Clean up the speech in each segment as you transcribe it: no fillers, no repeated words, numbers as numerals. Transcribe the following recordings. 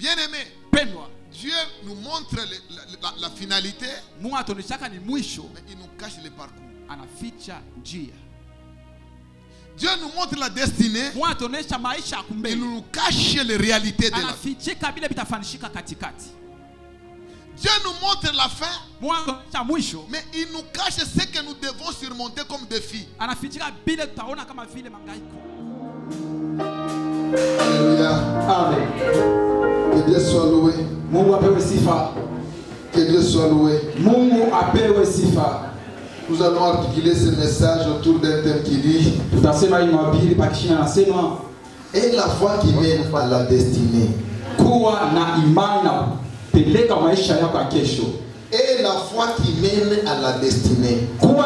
Bien-aimé, Dieu nous montre la finalité, mais il nous cache le parcours. Dieu nous montre la destinée, il nous cache les réalités de la vie. Dieu nous montre la fin, mais il nous cache ce que nous devons surmonter comme défi. Alléluia. Amen. Que Dieu soit loué. Que Dieu soit loué. Nous allons articuler ce message autour d'un thème qui dit: et la foi qui mène à la destinée. Et la foi qui mène à la destinée. Il ne faut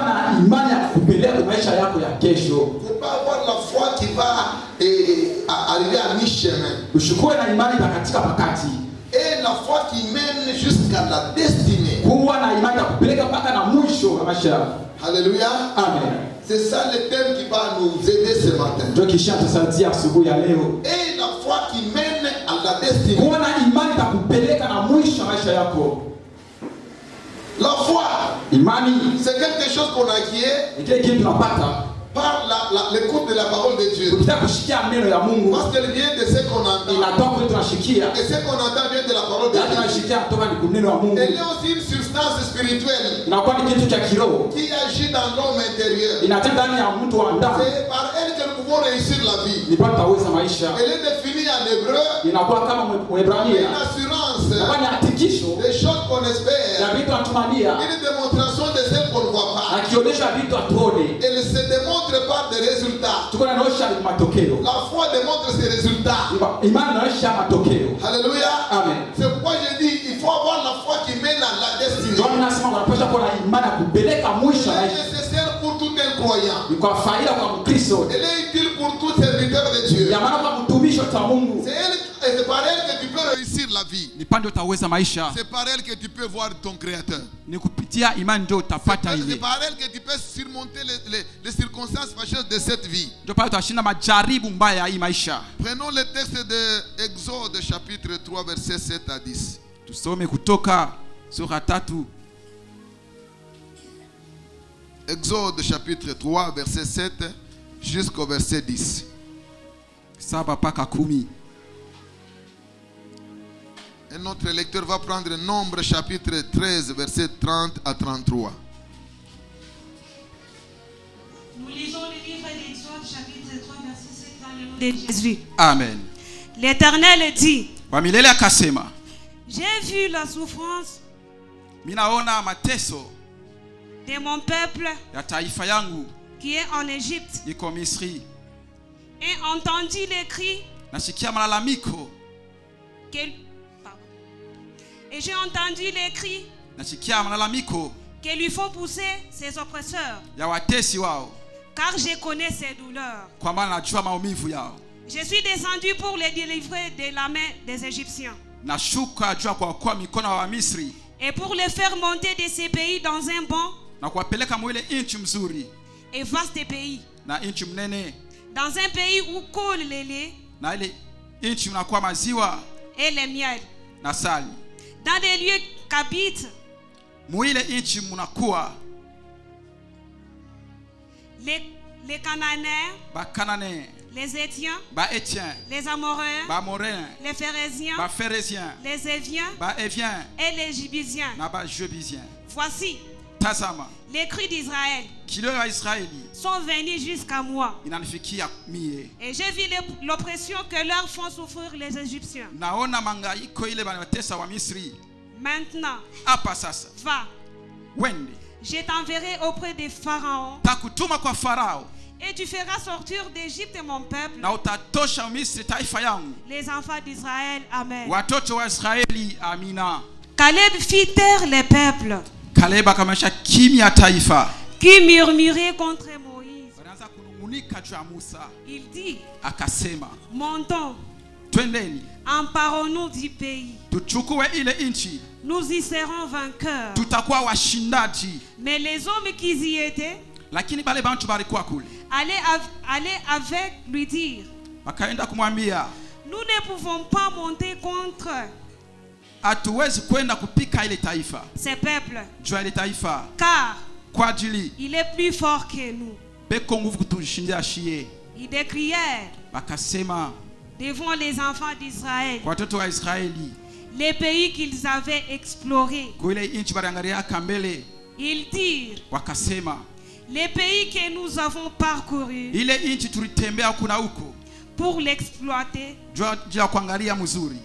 pas avoir la foi qui va arriver à mi-chemin. Et la foi qui mène jusqu'à la destinée. Alléluia. Amen. C'est ça le thème qui va nous aider ce matin. Et la foi qui mène à la destinée. La foi, c'est quelque chose qu'on acquiert par l'écoute de la parole de Dieu. Parce qu'elle vient de ce qu'on entend. Et ce qu'on entend vient de la parole de Dieu. Elle est aussi une substance spirituelle qui agit dans l'homme intérieur. C'est par elle que nous pouvons réussir la vie. Elle est définie en hébreu. Une assurance des choses qu'on espère. Une démonstration de ce qu'on ne voit pas. Elle se démontre par des résultats. La foi démontre ses résultats. Alléluia. Amen. C'est pourquoi je dis il faut avoir la foi qui mène à la destinée. Elle est nécessaire pour tout un croyant. Elle est utile pour tout serviteur de Dieu. C'est par elle que tu peux réussir la vie. C'est par elle que tu peux voir ton Créateur. C'est par elle que tu peux surmonter les circonstances fâcheuses de cette vie. Prenons le texte de Exode chapitre 3 verset 7 à 10. Exode chapitre 3 verset 7 jusqu'au verset 10. Et notre lecteur va prendre Nombre chapitre 13 verset 30 à 33. Nous lisons le livre d'Exode chapitre 3 verset 7 dans le nom de Jésus. Amen. L'Éternel dit: j'ai vu la souffrance de mon peuple qui est en Égypte et entendu les cris et j'ai entendu les cris que lui font pousser ses oppresseurs, car je connais ses douleurs. Je suis descendu pour les délivrer de la main des Égyptiens et pour les faire monter de ces pays dans un bon et vaste pays, dans un pays où coule les laits et les miels, dans des lieux qu'habitent les Cananéens, les Étiens, les Amoréens, les Phéréziens, les Éviens et les Jébusiens. Voici, les cris d'Israël sont venus jusqu'à moi, et j'ai vu l'oppression que leur font souffrir les Égyptiens. Maintenant, va, je t'enverrai auprès des pharaons, et tu feras sortir d'Égypte mon peuple, les enfants d'Israël. Amen. Caleb fit taire les peuples qui murmuraient contre Moïse. Il dit: montons, emparons-nous du pays. Nous y serons vainqueurs. Mais les hommes qui y étaient allaient avec lui dire: nous ne pouvons pas monter contre contre hatuwezi kwenda kupika ile taifa, ces peuples, jua ile taifa, car kwa ajili il est plus fort que nous. Beko nguvu kutushindia shie. Ils décrièrent, bakasema, devant les enfants d'Israël, watoto wa Israeli, les pays qu'ils avaient explorés. Kuile inchi barangaria kambele. Ils dirent, wakasema, les pays que nous avons parcourus, ile inchi tulitembea kuna huko, pour l'exploiter, jua kuangalia mzuri,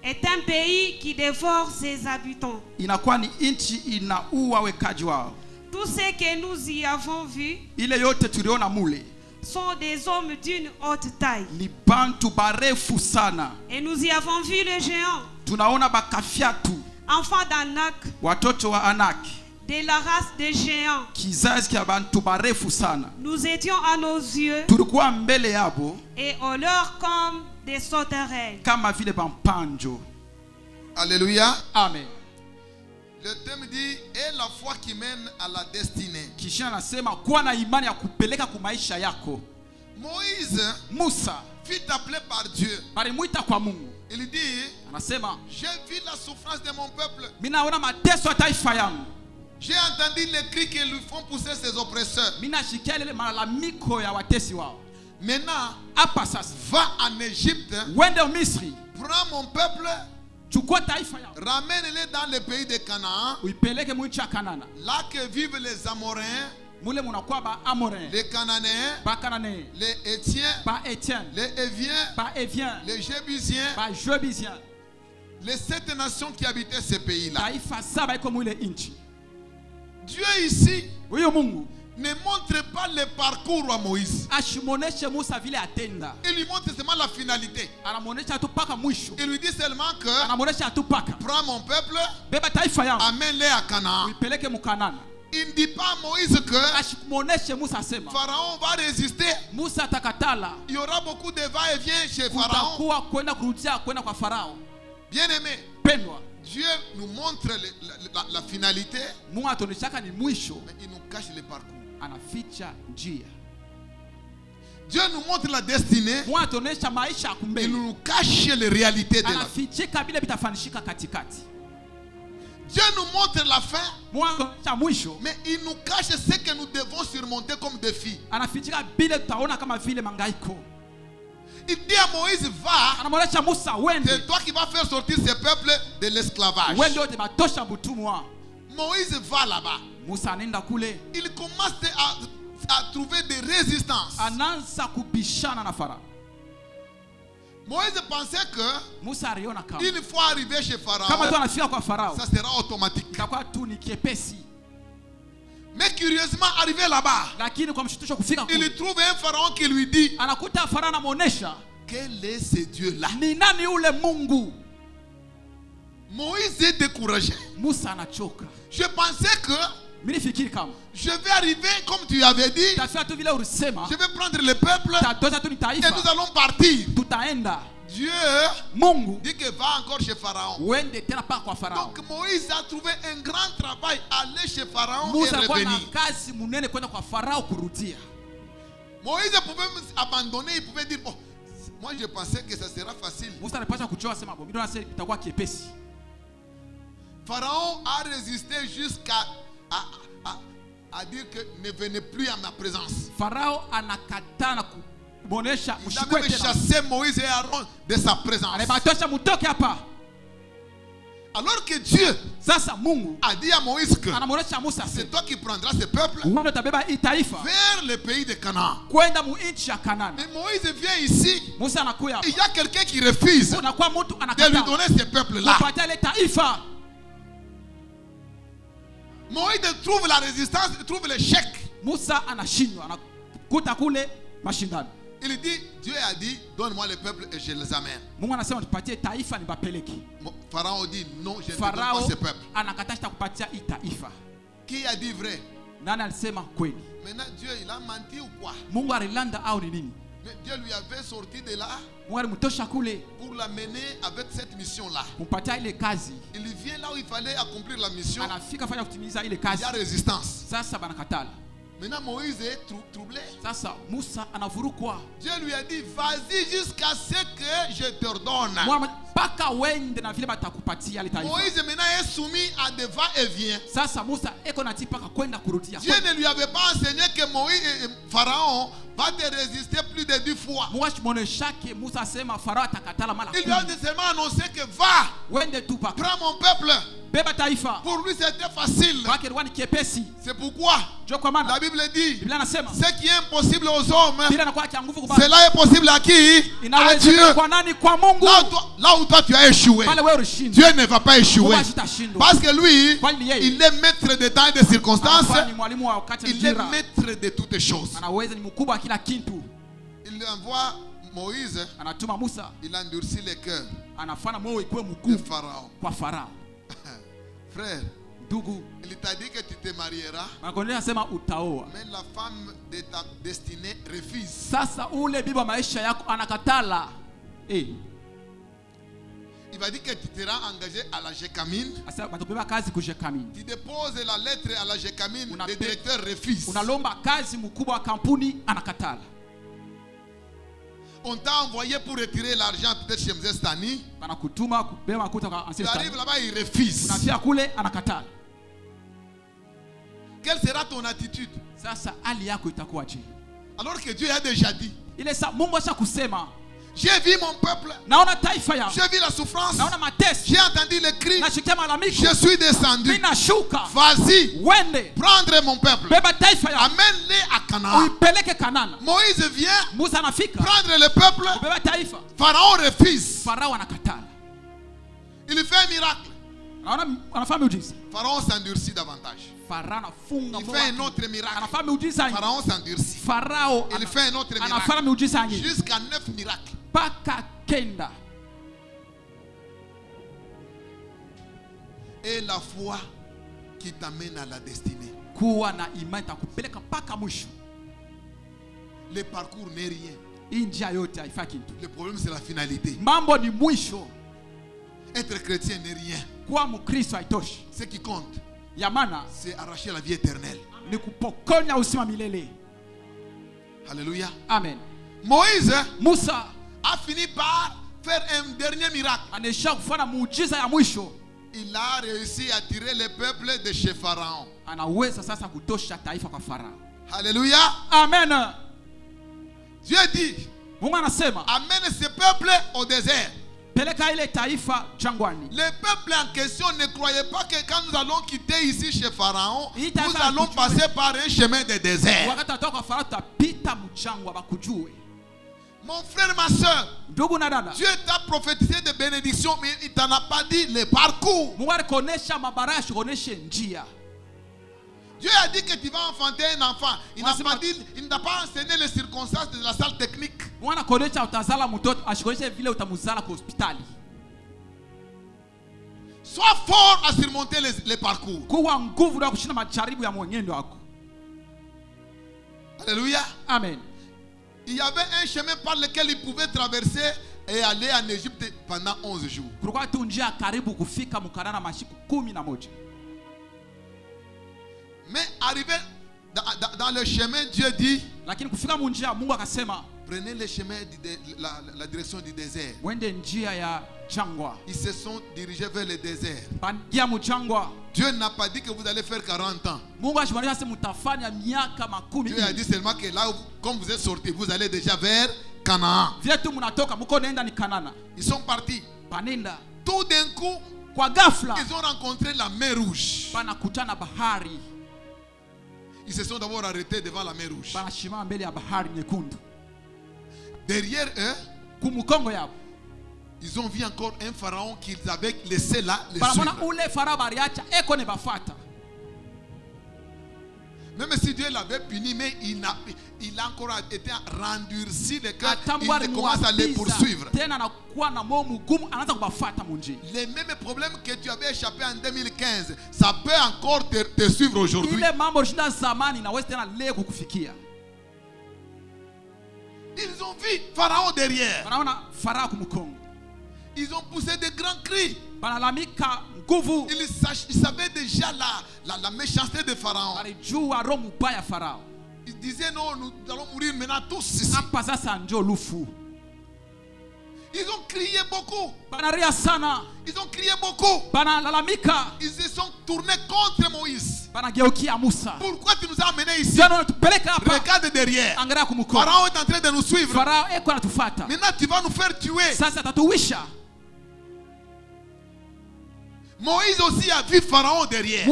est un pays qui dévore ses habitants. Inakuwa ni inchi inaua wekaji wao. Tout ce que nous y avons vu, ile yote tuliona mule, sont des hommes d'une haute taille. Ni bantu barefu sana. Et nous y avons vu le géant. Tunaona bakafiatu, enfant d'Anak, watoto wa Anak, de la race des géants. Kizazi kia bantu barefu sana. Nous étions à nos yeux, tulikuwa mbele yabo, et au leur comme des sauterelles, kama vile bampanjo. Alléluia. Amen. Le thème dit et la foi qui mène à la destinée. Kisha anasema kuwa na imani ya kupeleka kwa maisha yako. Musa fut appelé par Dieu. Balimuita kwa Mungu. Il dit, anasema, j'ai vu la souffrance de mon peuple. Minaona mateso ya taifa yangu. J'ai entendu les cris qui lui font pousser ses oppresseurs. Minashikia ile malalamiko ya watesi wao. Maintenant, hapa sasa, va en Égypte. Wende Misri. Prends mon peuple. Ramène-les dans le pays de Canaan. Là que vivent les Amoréens, les Cananéens, les Étiens, les Éviens, les Jébusiens, les 7 nations qui habitaient ces pays-là. Dieu ici ne montre pas le parcours à Moïse. Il lui montre seulement la finalité. Il lui dit seulement que prends mon peuple, amène-les à Canaan. Il ne dit pas à Moïse que Pharaon va résister. Il y aura beaucoup de va-et-vient chez Pharaon. Bien aimé, Dieu nous montre la finalité, mais il nous cache le parcours. Dieu nous montre la destinée, il nous cache les réalités de la vie. Dieu nous montre la fin, mais il nous cache ce que nous devons surmonter comme défi. Il dit à Moïse, va, c'est toi qui vas faire sortir ces peuples de l'esclavage. Moïse va là-bas. Il commence à trouver des résistances. Moïse pensait que une fois arrivé chez Pharaon, ça sera automatique. Mais curieusement, arrivé là-bas, il trouve un Pharaon qui lui dit, quel est ce Dieu-là? Moïse est découragé. Je pensais que je vais arriver comme tu avais dit. Je vais prendre le peuple et nous allons partir. Dieu dit que va encore chez Pharaon. Donc Moïse a trouvé un grand travail, aller chez Pharaon et revenir. Moïse pouvait abandonner, il pouvait dire, bon, moi je pensais que ça sera facile. Pharaon a résisté jusqu'à dire que ne venez plus à ma présence. Il a même chassé Moïse et Aaron de sa présence. Alors que Dieu a dit à Moïse que c'est toi qui prendras ce peuple vers le pays de Canaan. Mais Moïse vient ici. Il y a quelqu'un qui refuse de lui donner ce peuple-là. Moïse trouve la résistance, il trouve l'échec. Il dit, Dieu a dit, donne-moi le peuple et je les amène. Pharaon dit, non, je ne te donne pas ce peuple. Qui a dit vrai? Maintenant Dieu, il a menti ou quoi? Mais Dieu lui avait sorti de là pour l'amener avec cette mission-là. Il vient là où il fallait accomplir la mission. Il y a résistance. Maintenant Moïse est troublé. Sasa Musa anavurukwa. Dieu lui a dit, vas-y jusqu'à ce que je t'ordonne. Moïse maintenant est soumis à des va-et-vient. Dieu ne lui avait pas enseigné que Moïse, Pharaon, va te résister plus de 10 fois. Il lui a seulement annoncé que va, prends mon peuple. Pour lui c'était facile. C'est pourquoi la Bible dit, ce qui est impossible aux hommes, cela est possible à qui? À Dieu. Là où toi tu as échoué, Dieu ne va pas échouer. Parce que lui, il est maître des temps et des circonstances. Il est maître de toutes choses. Il envoie Moïse. Il endurcit les cœurs de Pharaon. Frère, il t'a dit que tu te marieras, mais la femme de ta destinée refuse. Il va dire que tu seras engagé à la Gécamine. Tu déposes la lettre à la Gécamine, le directeur refuse. On t'a envoyé pour retirer l'argent peut-être chez M. Stani. Tu arrives là-bas, il refuse. Quelle sera ton attitude? Alors que Dieu a déjà dit, j'ai vu mon peuple, j'ai vu la souffrance, j'ai entendu les cris, je suis descendu. Vas-y, prendre mon peuple, amène-les à Canaan. Moïse vient prendre le peuple. Pharaon refuse. Il fait un miracle. Pharaon s'endurcit davantage. Il fait un autre miracle. Pharaon s'endurcit. Il fait un autre miracle. Jusqu'à 9 miracles. Et la foi qui t'amène à la destinée. Le parcours n'est rien. Le problème c'est la finalité. Être chrétien n'est rien. Ce qui compte, c'est arracher la vie éternelle. Alléluia. Amen. Moïse Musa a fini par faire un dernier miracle. Il a réussi à tirer le peuple de chez Pharaon. Alléluia. Amen. Dieu dit, amène ce peuple au désert. Le peuple en question ne croyait pas que quand nous allons quitter ici chez Pharaon, nous allons passer par un chemin de désert. Mon frère, ma soeur, Dieu t'a prophétisé de bénédiction, mais il t'en a pas dit le parcours. Dieu a dit que tu vas enfanter un enfant. Il ne t'a pas enseigné les circonstances de la salle technique. Sois fort à surmonter les parcours. Alléluia. Amen. Il y avait un chemin par lequel il pouvait traverser et aller en Égypte pendant 11 jours. Mais arrivé dans le chemin, Dieu dit, prenez le chemin la direction du désert. Ils se sont dirigés vers le désert. Dieu n'a pas dit que vous allez faire 40 ans. Dieu a dit seulement que là, comme vous êtes sortis, vous allez déjà vers Canaan. Ils sont partis. Tout d'un coup, ils ont rencontré la mer Rouge. Ils se sont d'abord arrêtés devant la mer Rouge. Derrière eux, ils ont vu encore un pharaon qu'ils avaient laissé là, les suivre. Même si Dieu l'avait puni, mais il a encore été rendurci le cœur. Il commence à les poursuivre. Les mêmes problèmes que tu avais échappé en 2015, ça peut encore te suivre aujourd'hui. Ils ont vu Pharaon derrière. Ils ont poussé de grands cris. Il savait déjà la méchanceté de Pharaon. Il disait non, nous allons mourir maintenant tous ici. Ils ont crié beaucoup. Ils ont crié beaucoup. Ils se sont tournés contre Moïse. Pourquoi tu nous as amenés ici? Regarde derrière. Pharaon est en train de nous suivre. Maintenant tu vas nous faire tuer. Moïse aussi a vu Pharaon derrière.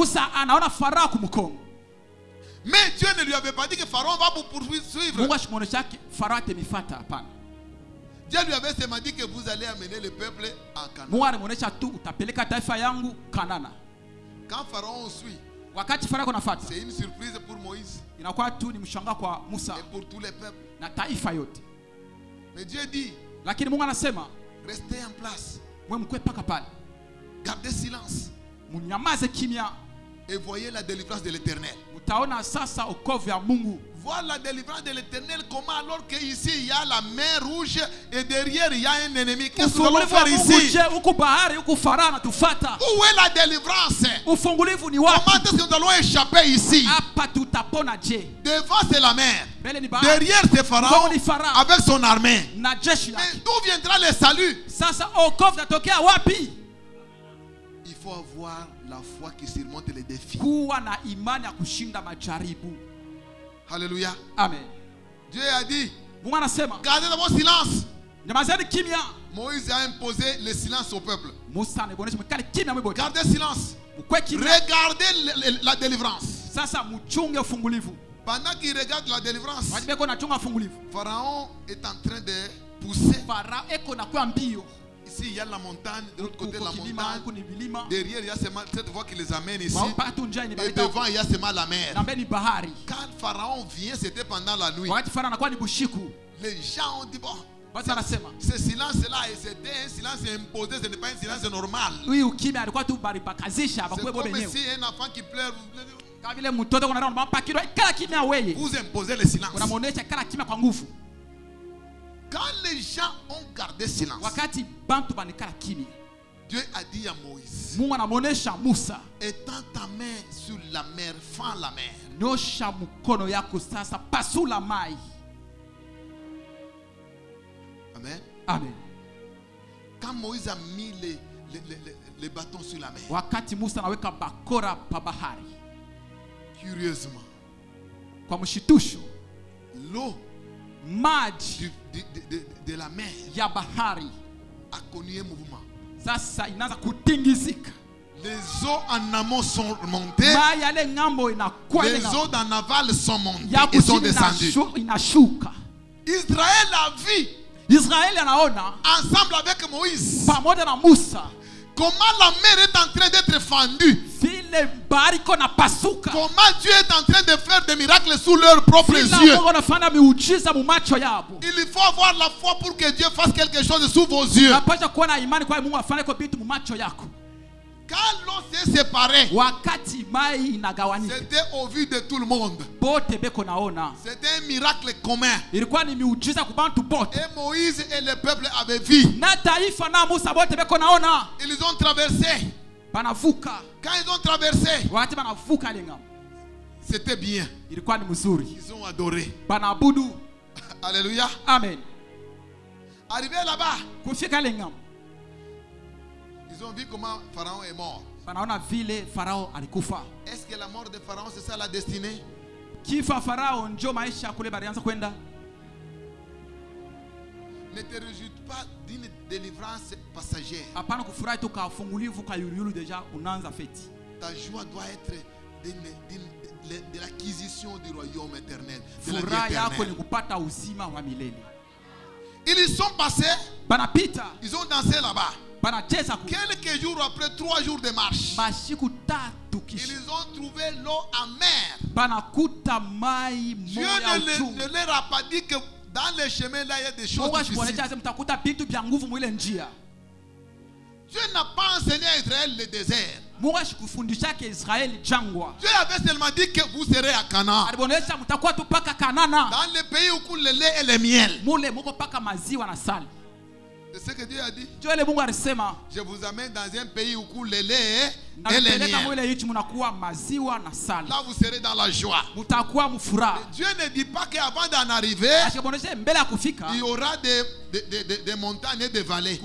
Mais Dieu ne lui avait pas dit que Pharaon va vous poursuivre. Dieu lui avait seulement dit que vous allez amener le peuple à Canaan. Quand Pharaon suit, c'est une surprise pour Moïse et pour tous les peuples. Mais Dieu dit, restez en place, gardez silence et voyez la délivrance de l'Éternel. Voir la délivrance de l'Éternel, comment alors qu'ici il y a la mer rouge et derrière il y a un ennemi. Qu'est-ce que nous allons faire ici? Où est la délivrance? Comment est-ce que nous allons échapper ici? Devant c'est la mer, derrière c'est Pharaon avec son armée. Mais d'où viendra le salut? Il faut avoir la foi qui surmonte les défis. Alléluia. Amen. Dieu a dit, gardez d'abord silence. Moïse a imposé le silence au peuple. Gardez silence. Regardez la délivrance. Pendant qu'il regarde la délivrance, Pharaon est en train de pousser. Ici il y a la montagne, de l'autre côté de la montagne. Derrière il y a cette voie qui les amène ici. Et devant il y a seulement la mer. Quand Pharaon vient, c'était pendant la nuit. Les gens ont dit bon, ce silence-là, c'était un silence imposé, ce n'est pas un silence normal. C'est comme si un enfant qui pleure. Vous imposez le silence. Quand les gens ont gardé silence, Dieu a dit à Moïse, étends ta main sur la mer, fends la mer. Amen. Amen. Quand Moïse a mis les bâtons sur la mer, curieusement, l'eau de la mer a connu un mouvement. Les eaux en amont sont montées, les eaux en aval sont montées et sont descendues. Israël a vu ensemble avec Moïse comment la mer est en train d'être fendue. Comment Dieu est en train de faire des miracles sous leurs propres yeux. Il faut avoir la foi pour que Dieu fasse quelque chose sous vos yeux. Quand l'eau s'est séparée, c'était au vu de tout le monde. C'était un miracle commun. Et Moïse et le peuple avaient vu. Ils ont traversé. Quand ils ont traversé, c'était bien. Ils ont adoré. Alléluia. Amen. Arrivé là-bas, ils ont vu comment Pharaon est mort. Est-ce que la mort de Pharaon, c'est ça la destinée? Ne te réjouis pas d'une délivrance passagère. Ta joie doit être de l'acquisition du royaume éternel, de la vie éternelle. Ils sont passés, ils ont dansé là-bas. Quelques jours après, 3 jours de marche, ils ont trouvé l'eau amère. Dieu ne leur a pas dit que dans les chemins là il y a des choses difficiles. Dieu n'a pas enseigné à Israël le désert. Dieu avait seulement dit que vous serez à Canaan, dans le pays où coule le lait et le miel. C'est ce que Dieu a dit. Je vous amène dans un pays où coule le lait et le miel. Là, vous serez dans la joie. Dieu ne dit pas qu'avant d'en arriver, il y aura des montagnes et des vallées.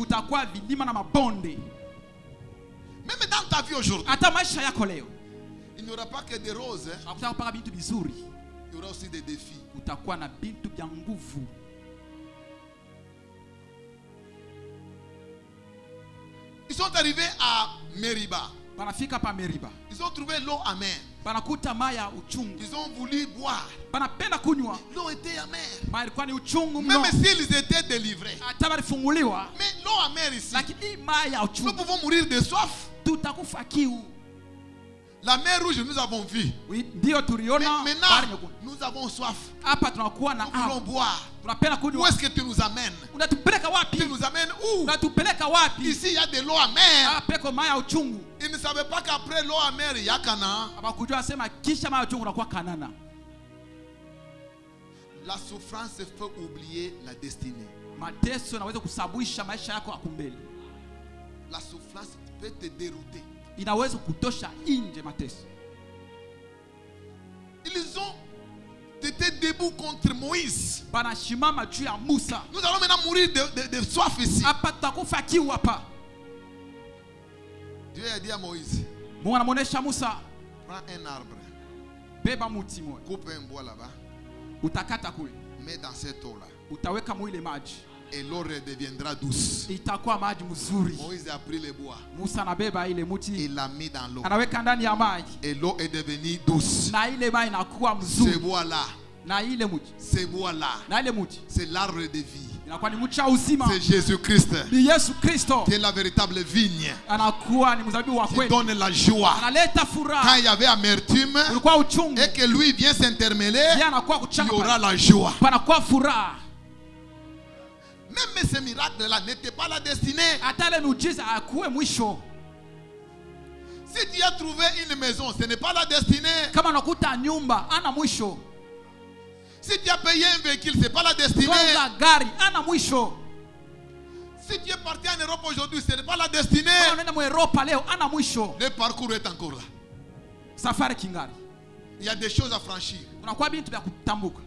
Même dans ta vie aujourd'hui, il n'y aura pas que des roses. Il y aura aussi des défis. Ils sont arrivés à Meriba. Ils ont trouvé l'eau amère. Ils ont voulu boire. L'eau était amère. Même s'ils étaient délivrés. Mais l'eau amère ici, nous pouvons mourir de soif. La mer rouge, nous avons vu. Mais maintenant, nous avons soif. Nous voulons boire. Où est-ce que tu nous amènes? Tu nous amènes où? Ici, il y a de l'eau amère. Ils ne savaient pas qu'après l'eau amère, il y a Canaan. La souffrance fait oublier la destinée. La souffrance peut te dérouter. Ils ont été debout contre Moïse. Nous allons maintenant mourir de soif ici. Dieu a dit à Moïse, prends un arbre, coupe un bois là-bas, mets dans cette eau-là, et l'eau redeviendra douce. Moïse a pris le bois, il l'a mis dans l'eau, et l'eau est devenue douce. Ce bois-là, c'est l'arbre de vie. C'est Jésus-Christ qui est la véritable vigne, qui donne la joie. Quand il y avait amertume et que lui vient s'intermêler, il y aura la joie. Même ce miracle-là n'était pas la destinée. Si tu as trouvé une maison, ce n'est pas la destinée. Si tu as payé un véhicule, ce n'est pas la destinée. Si tu es parti en Europe aujourd'hui, ce n'est pas la destinée. Le parcours est encore là. Il y a des choses à franchir.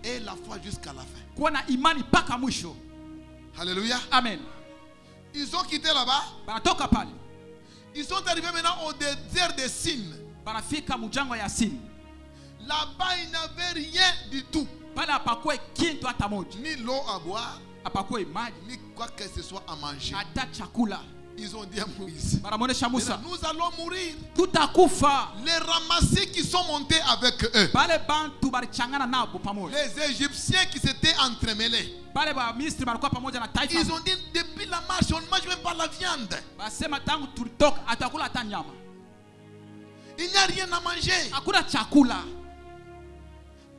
Et la foi jusqu'à la fin. Alléluia. Amen. Ils ont quitté là-bas. Ils sont arrivés maintenant au désert de Sin. Là-bas, ils n'avaient rien du tout. Ni l'eau à boire, ni quoi que ce soit à manger. Ils ont dit à Moïse, nous allons mourir. Les ramassés qui sont montés avec eux, les Égyptiens qui s'étaient entremêlés, ils ont dit, depuis la marche, on ne mange même pas la viande. Il n'y a rien à manger.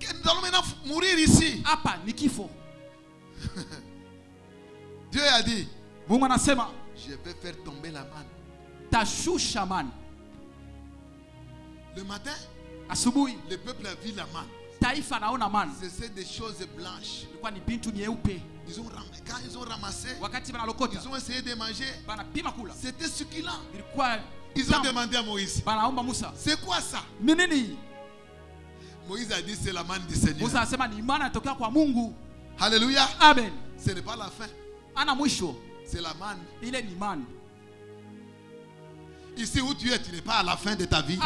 Nous allons maintenant mourir ici. Dieu a dit, je vais faire tomber la manne. Le matin, le peuple a vu la manne. C'est des choses blanches. Quand ils ont ramassé, ils ont essayé de manger. C'était succulent. Ils ont demandé à Moïse, c'est quoi ça? Moïse a dit, c'est la manne du Seigneur. Alléluia. Amen. Ce n'est pas la fin. C'est la manne. Ici où tu es, tu n'es pas à la fin de ta vie.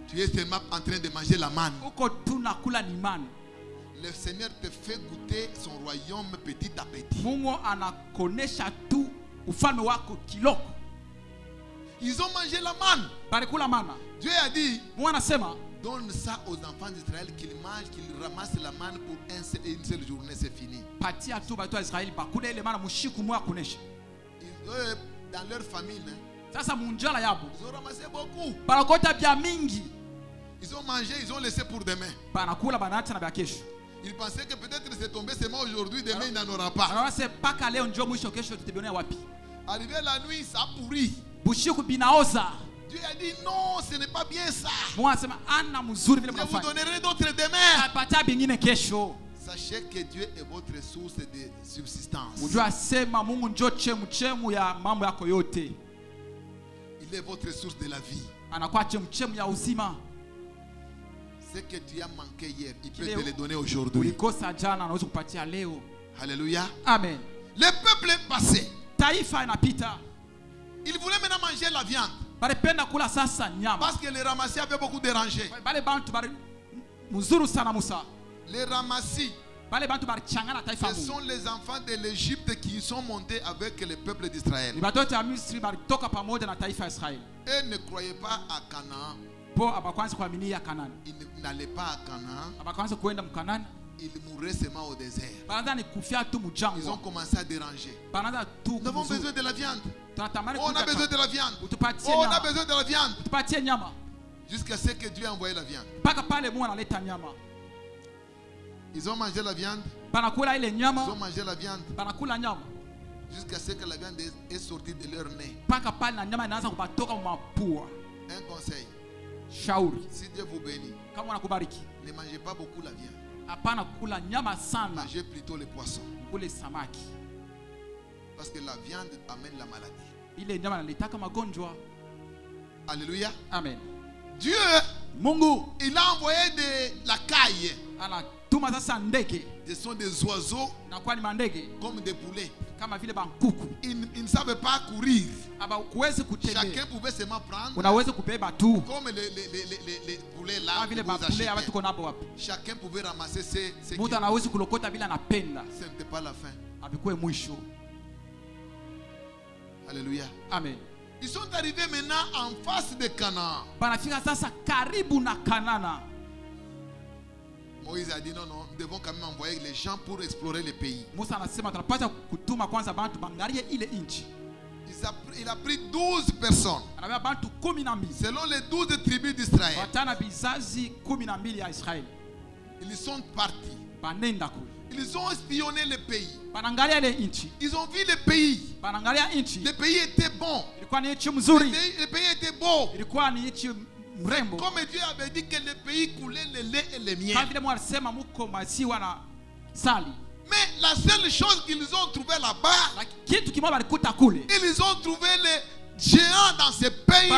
Tu es seulement en train de manger la manne. Le Seigneur te fait goûter son royaume petit à petit. Ils ont mangé la manne. Dieu a dit, donne ça aux enfants d'Israël qu'ils mangent, qu'ils ramassent la manne pour une seule journée, c'est fini. Dans leur famille, ils ont ramassé beaucoup. Ils ont mangé, ils ont laissé pour demain. Ils pensaient que peut-être c'est tombé seulement aujourd'hui, demain il n'en aura pas. Arrivé la nuit, ça a pourri. Dieu a dit non, ce n'est pas bien ça. Je vous donnerai d'autres demain. Sachez que Dieu est votre source de subsistance. Il est votre source de la vie. Ce que tu as manqué hier, il peut te le donner aujourd'hui. Alléluia. Amen. Le peuple est passé. Il voulait maintenant manger la viande. Parce que les ramassis avaient beaucoup dérangé. Les ramassis, ce sont les enfants de l'Égypte qui sont montés avec le peuple d'Israël. Eux ne croyaient pas à Canaan. Ils n'allaient pas à Canaan. Ils mourraient seulement au désert. Ils ont commencé à déranger. Nous avons besoin de la viande. On a besoin de la viande. On a besoin de la viande. Jusqu'à ce que Dieu a envoyé la viande. Ils ont mangé la viande. Ils ont mangé la viande. Jusqu'à ce que la viande est sortie de leur nez. Un conseil. Si Dieu vous bénit, ne mangez pas beaucoup la viande. Mangez plutôt les poissons. Parce que la viande amène la maladie. Alléluia. Amen. Dieu, il a envoyé de la caille. Ce sont des oiseaux comme des poulets. Ils ne savent pas courir. Chacun pouvait seulement prendre comme les poulets là. Chacun pouvait ramasser ce qui... Ce n'était pas la fin. Alléluia. Amen. Ils sont arrivés maintenant en face de Canaan. Moïse a dit non, nous devons quand même envoyer les gens pour explorer le pays. Il a pris 12 personnes. Selon les 12 tribus d'Israël. Ils sont partis. Ils ont espionné le pays. Ils ont vu le pays. Le pays était bon. Le pays était beau. Comme Dieu avait dit que le pays coulait le lait et le miel. Mais la seule chose qu'ils ont trouvé là-bas, ils ont trouvé les géants dans ce pays.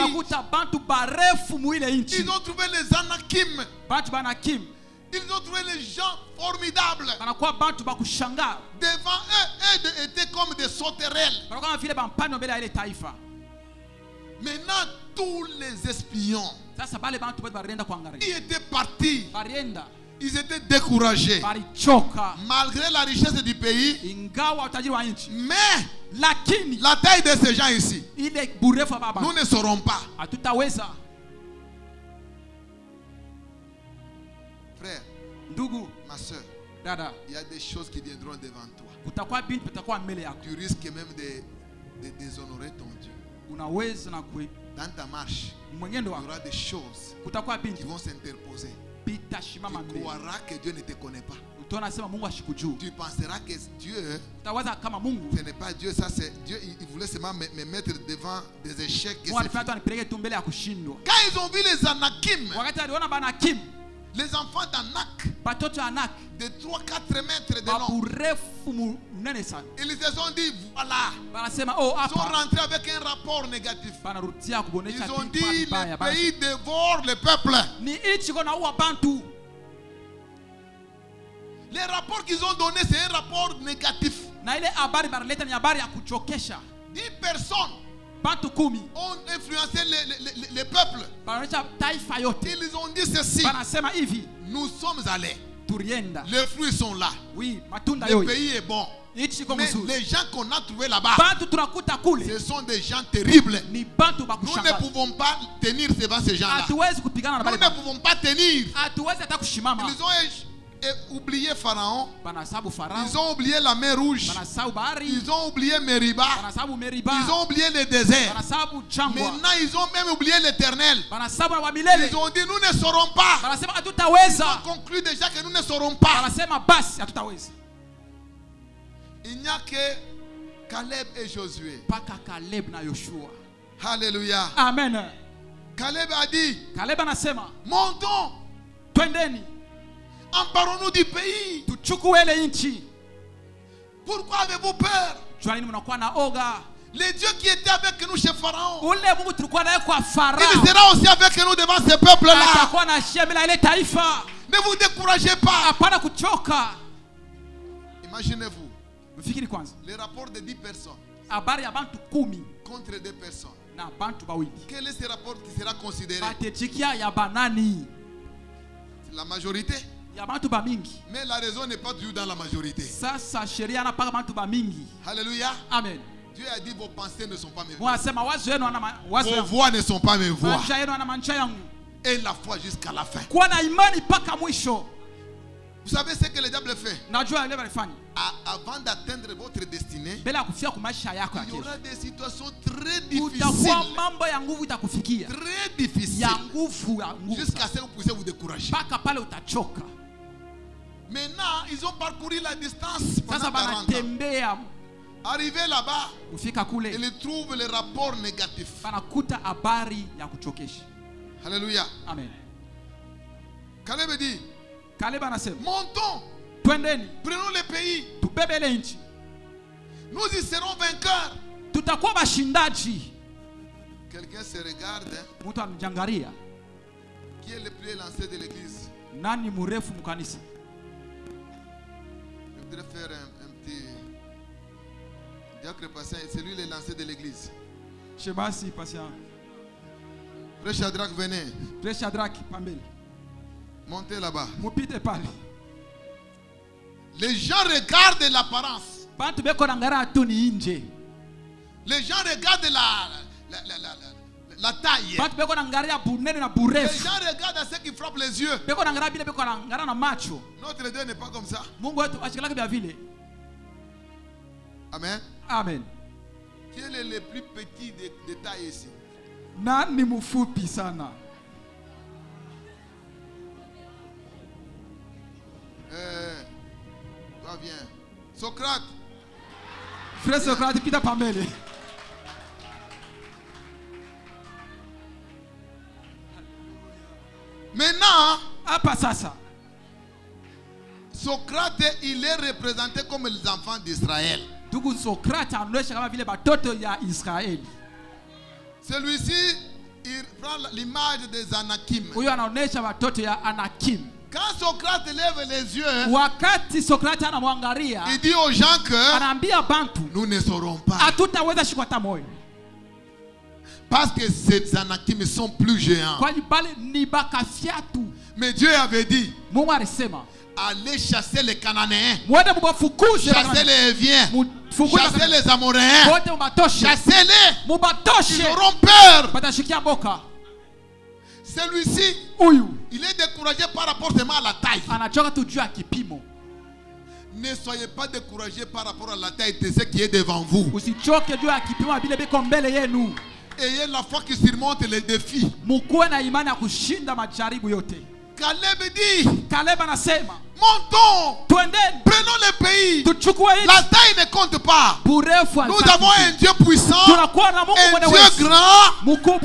Ils ont trouvé les Anakim. Ils ont trouvé les gens formidables. Devant eux, eux étaient comme des sauterelles. Maintenant, tous les espions, ils étaient partis. Ils étaient découragés. Malgré la richesse du pays. Mais la taille de ces gens ici, nous ne saurons pas. Frère, ma soeur, il y a des choses qui viendront devant toi. Tu risques même de déshonorer ton Dieu. Dans ta marche, il y aura des choses qui vont s'interposer. Tu croiras que Dieu ne te connaît pas. Tu penseras que Dieu, ce n'est pas Dieu, ça c'est Dieu. Il voulait seulement me mettre devant des échecs. Quand ils ont vu les Anakim, les enfants d'Anak, de 3-4 mètres de long, ils se sont dit voilà. Ils sont rentrés avec un rapport négatif. Ils ont dit le pays dévore le peuple. Les rapports qu'ils ont donnés, c'est un rapport négatif. 10 personnes ont influencé le peuple. Ils ont dit ceci: nous sommes allés, les fruits sont là, le pays est bon. Mais les gens qu'on a trouvés là-bas, ce sont des gens terribles. Nous ne pouvons pas tenir devant ces gens-là. Nous ne pouvons pas tenir. Ils ont oublié Pharaon. Ils ont oublié la mer Rouge. Ils ont oublié Meriba. Ils ont oublié le désert. Maintenant ils ont même oublié l'Éternel. Ils ont dit nous ne saurons pas. Ils ont conclu déjà que nous ne saurons pas. Il n'y a que Caleb et Josué. Alléluia. Amen. Caleb a dit montons, emparons-nous du pays. Pourquoi avez-vous peur? Les dieux qui étaient avec nous chez Pharaon, il sera aussi avec nous devant ce peuple-là. Ne vous découragez pas. Imaginez-vous les rapports de 10 personnes contre 2 personnes. Quel est ce rapport qui sera considéré? La majorité. Mais la raison n'est pas toujours dans la majorité. Alléluia. Amen. Dieu a dit vos pensées ne sont pas mes voix. Vos voix ne sont pas mes voix. Et la foi jusqu'à la fin. Vous savez ce que le diable fait? Avant d'atteindre votre destinée, il y aura des situations très difficiles. Très difficiles. Jusqu'à ce que vous puissiez vous décourager. Maintenant, ils ont parcouru la distance pendant 40 ans. Arrivé là-bas, ils trouvent les rapports négatifs. Alléluia. Amen. Caleb dit, montons, prenons le pays, nous y serons vainqueurs. Quelqu'un se regarde, qui est le plus lancé de l'église? Je voudrais faire un petit diacre patient. C'est lui le lancé de l'église. Frère Shadrach, venez. Montez là-bas. Les gens regardent l'apparence. Les gens regardent la taille. Les gens regardent à ce qui frappe les yeux. Notre Dieu n'est pas comme ça. Amen. Amen. Qui est le plus petit de taille ici? Nani mufupi sana? Toi viens. Socrate. Frère Socrate, pita pambele. Maintenant, sasa, Socrate, il est représenté comme les enfants d'Israël. Celui-ci, il prend l'image des Anakim. Quand Socrate lève les yeux, il dit aux gens que nous ne saurons pas. Parce que ces Anakim sont plus géants. Mais Dieu avait dit, allez chasser les Cananéens, chasser les Héviens, chasser les Amoréens, chassez-les. Ils auront peur. Celui-ci, il est découragé par rapport seulement à la taille. Ne soyez pas découragé par rapport à la taille de ce qui est devant vous. Ayez la foi qui surmonte les défis. Caleb dit, montons, prenons le pays. La taille ne compte pas. Nous avons un Dieu puissant, un Dieu grand,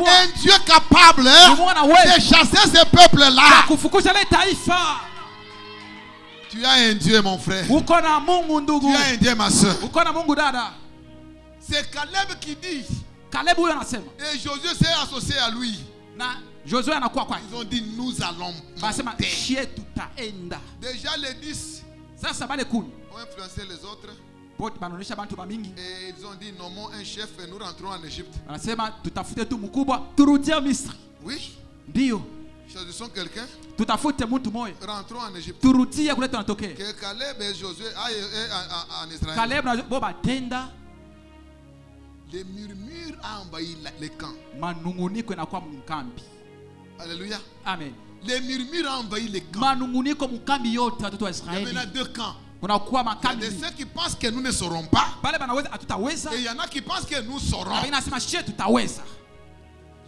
un Dieu capable de chasser ce peuple-là. Tu as un Dieu, mon frère. Tu as un Dieu, ma soeur. C'est Caleb qui dit. Et Josué s'est associé à lui. Ils ont dit nous allons monter. Déjà les 10 ont influencé les autres. Et ils ont dit nommons un chef et nous rentrons en Égypte. Oui. Choisissons quelqu'un. Rentrons en Égypte. Que Caleb et Josué aillent en Israël. Les murmures ont envahi les camps. Alléluia. Amen. Les murmures ont envahi les camps. Il y a maintenant 2 camps. Il y a ceux qui pensent que nous ne saurons pas. Et il y en a qui pensent que nous saurons.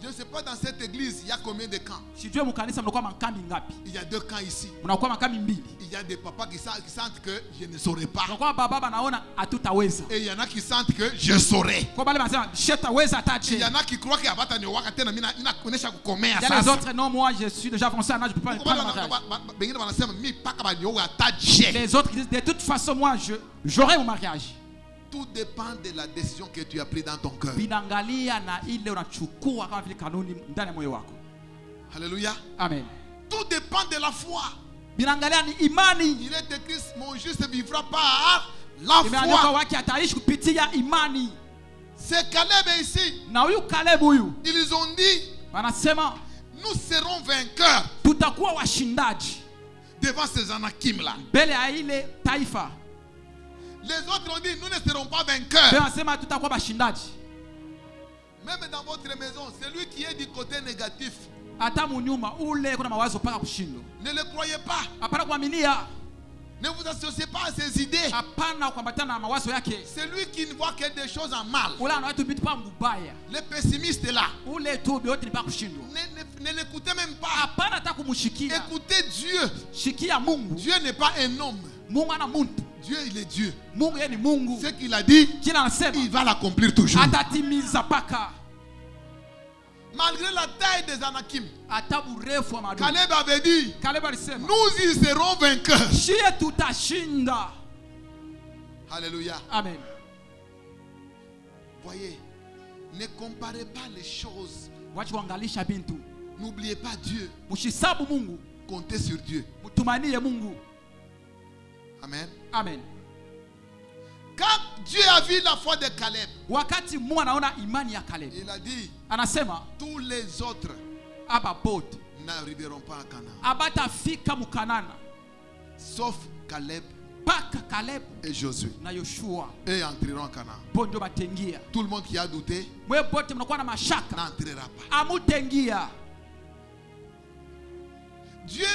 Je ne sais pas dans cette église, il y a combien de camps? Il y a 2 camps ici. Il y a des papas qui sentent que je ne saurais pas. Et il y en a qui sentent que je saurais. Il y en a qui croient qu'il y a des autres, non, moi je suis déjà avancé à l'âge, je ne peux pas prendre mariage. Les autres disent, de toute façon, moi j'aurai mon mariage. Tout dépend de la décision que tu as prise dans ton cœur. Alléluia. Amen. Tout dépend de la foi. Il est écrit, mon juste vivra par la foi. C'est Caleb ici. Ils ont dit, nous serons vainqueurs devant ces Anakim là. Les autres ont dit, nous ne serons pas vainqueurs. Même dans votre maison, celui qui est du côté négatif, ne le croyez pas. Ne vous associez pas à ses idées. C'est lui qui ne voit que des choses en mal. Le pessimiste est là. Ne l'écoutez même pas. Écoutez Dieu. Dieu n'est pas un homme. Dieu, il est Dieu. Ce qu'il a dit, il va l'accomplir toujours. Malgré la taille des Anakim, Caleb avait dit, nous y serons vainqueurs. Alléluia. Amen. Voyez, ne comparez pas les choses. N'oubliez pas Dieu. Comptez sur Dieu. Amen. Amen. Quand Dieu a vu la foi de Caleb, il a dit, tous les autres n'arriveront pas à Canaan, sauf Caleb et Josué. Et entreront en Canaan. Tout le monde qui a douté n'entrera pas. Dieu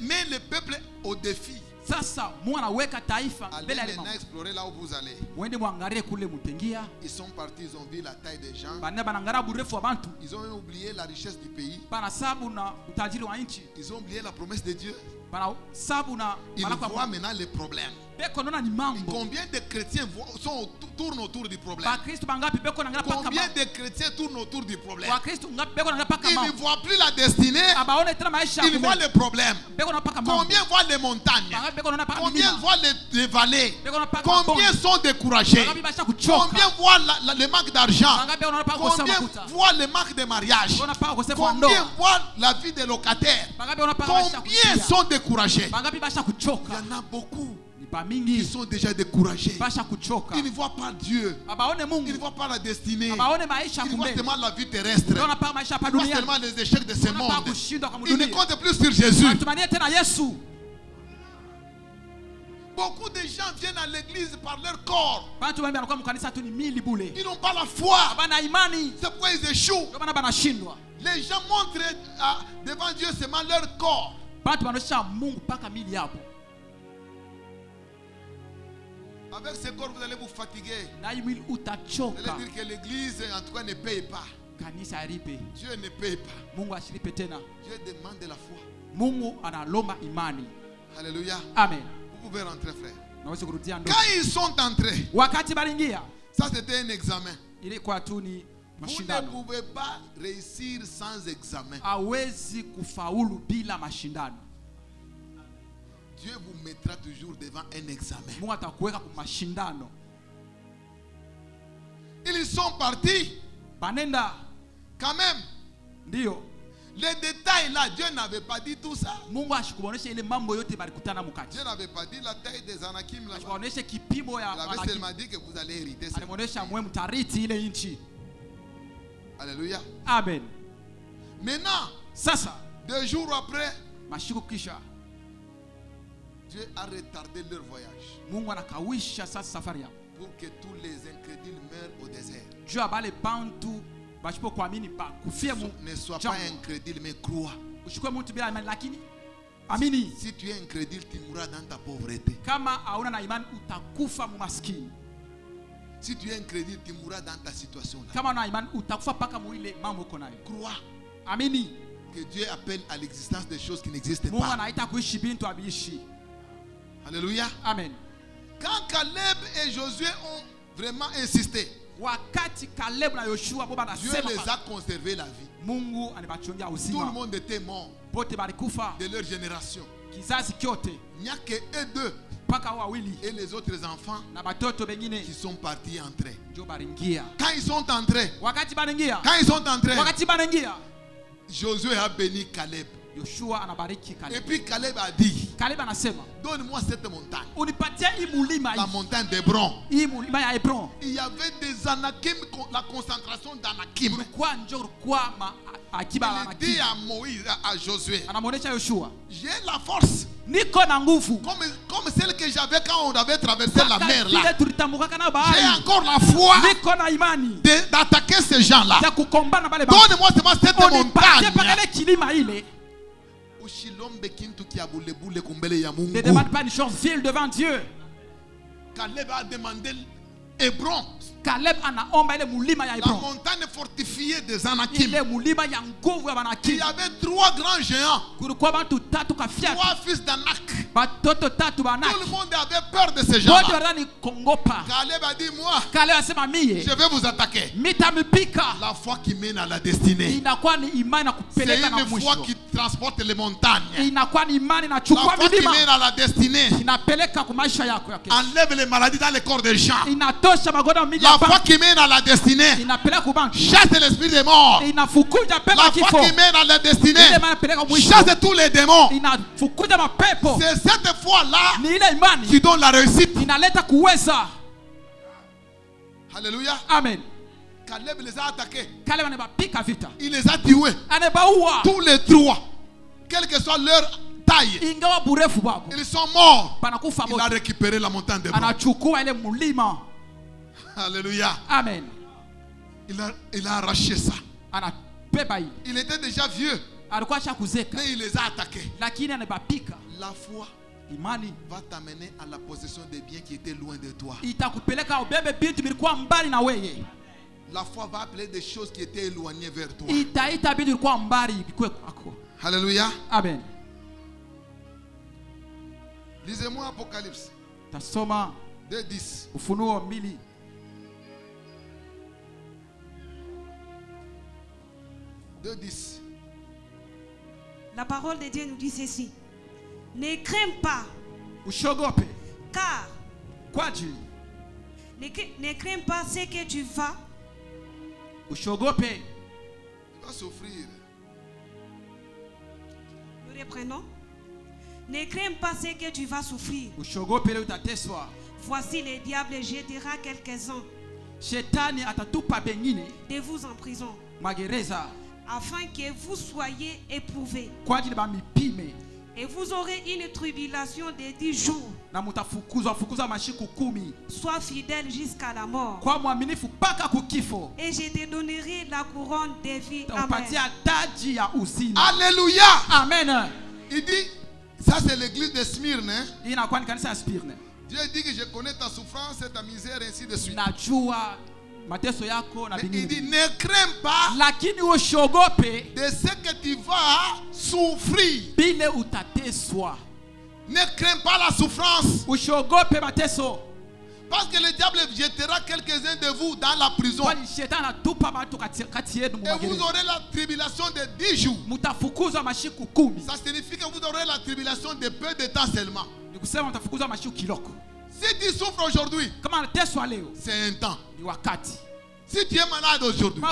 met le peuple au défi. Allez maintenant explorer là où vous allez. Ils sont partis, ils ont vu la taille des gens. Ils ont oublié la richesse du pays. Ils ont oublié la promesse de Dieu. Ils voient maintenant les problèmes. Combien de chrétiens tournent autour du problème? Combien de chrétiens tournent autour du problème? Ils ne voient plus la destinée. Ils voient les problèmes. Combien voient les montagnes? Combien voient les vallées? Combien sont découragés? Combien voient le manque d'argent? Combien voient le manque de mariage? Combien voient la vie des locataires? Combien sont découragés? Il y en a beaucoup qui sont déjà découragés. Ils ne voient pas Dieu. Ils ne voient pas la destinée. Ils voient seulement la vie terrestre. Ils voient seulement les échecs de ce monde. Ils ne comptent plus sur Jésus. Beaucoup de gens viennent à l'église par leur corps. Ils n'ont pas la foi. C'est pourquoi ils échouent. Les gens montrent devant Dieu seulement leur corps. Avec ce corps, vous allez vous fatiguer. Vous allez dire que l'église, en tout cas, ne paye pas. Dieu ne paye pas. Dieu demande de la foi. Alléluia. Amen. Vous pouvez rentrer, frère. Quand ils sont entrés, ça c'était un examen. Vous ne pouvez pas réussir sans examen. Dieu vous mettra toujours devant un examen. Ils sont partis. Quand même. Les détails là, Dieu n'avait pas dit tout ça. Dieu n'avait pas dit la taille des Anakim là. Il avait seulement dit que vous allez hériter ça. Alléluia. Amen. Maintenant, 2 jours après, Dieu a retardé leur voyage pour que tous les incrédules meurent au désert. Ne sois pas incrédule mais crois. Si tu es incrédule, tu mourras dans ta pauvreté. Si tu es incrédule, tu mourras dans ta situation là. Crois que Dieu appelle à l'existence des choses qui n'existent pas. Alléluia. Amen. Quand Caleb et Josué ont vraiment insisté, Dieu les a conservé la vie. Tout le monde était mort de leur génération. Il n'y a que eux deux et les autres enfants qui sont partis entrer. Quand ils sont entrés, Josué a béni Caleb. Et puis Caleb a dit, donne-moi cette montagne, la montagne d'Hébron. Il y avait des Anakim, la concentration d'Anakim. Il dit à Moïse, à Josué, j'ai la force comme celle que j'avais quand on avait traversé la mer là. J'ai encore la foi d'attaquer ces gens là. Donne-moi seulement cette montagne. Ne demande pas une chose vile devant Dieu. Caleb a demandé Hébron, la montagne fortifiée des Anakim. Il y avait 3 grands géants, 3 fils d'Anak. Tout le monde avait peur de ces gens. Caleb a dit, moi, je vais vous attaquer. La foi qui mène à la destinée, c'est une foi qui transporte les montagnes. La foi qui mène à la destinée enlève les maladies dans les corps des gens. La foi qui mène à la destinée chasse l'esprit des morts. La foi qui mène à la destinée chasse tous les démons. C'est cette foi-là qui donne la réussite. Alléluia. Amen. Caleb les a attaqués. Il les a tués. Tous les 3. Quelle que soit leur taille, ils sont morts. Il a récupéré la montagne de Hébron. Alléluia. Amen. Il a arraché ça. Il était déjà vieux, mais il les a attaqués. La foi va t'amener à la possession des biens qui étaient loin de toi. La foi va appeler des choses qui étaient éloignées vers toi. Alléluia. Amen. Lisez-moi Apocalypse 2:10. Ufunuo 2. 2:10. La parole de Dieu nous dit ceci. Ne crains pas. Car ne crains pas ce que tu vas. Tu vas souffrir. Nous reprenons. Ne crains pas ce que tu vas souffrir. Voici le diable jettera quelques-uns de vous en prison, afin que vous soyez éprouvés. Et vous aurez une tribulation de 10 jours. Sois fidèle jusqu'à la mort, et je te donnerai la couronne de vie. Amen. Alléluia. Amen. Il dit, ça c'est l'église de Smyrne. Dieu dit que je connais ta souffrance et ta misère, ainsi de suite. Mais il dit, ne crains pas de ce que tu vas souffrir. Ne crains pas la souffrance. Parce que le diable jettera quelques-uns de vous dans la prison. Et vous aurez la tribulation de 10 jours. Ça signifie que vous aurez la tribulation de peu de temps seulement. Si tu souffres aujourd'hui, c'est un temps. Si tu es malade aujourd'hui,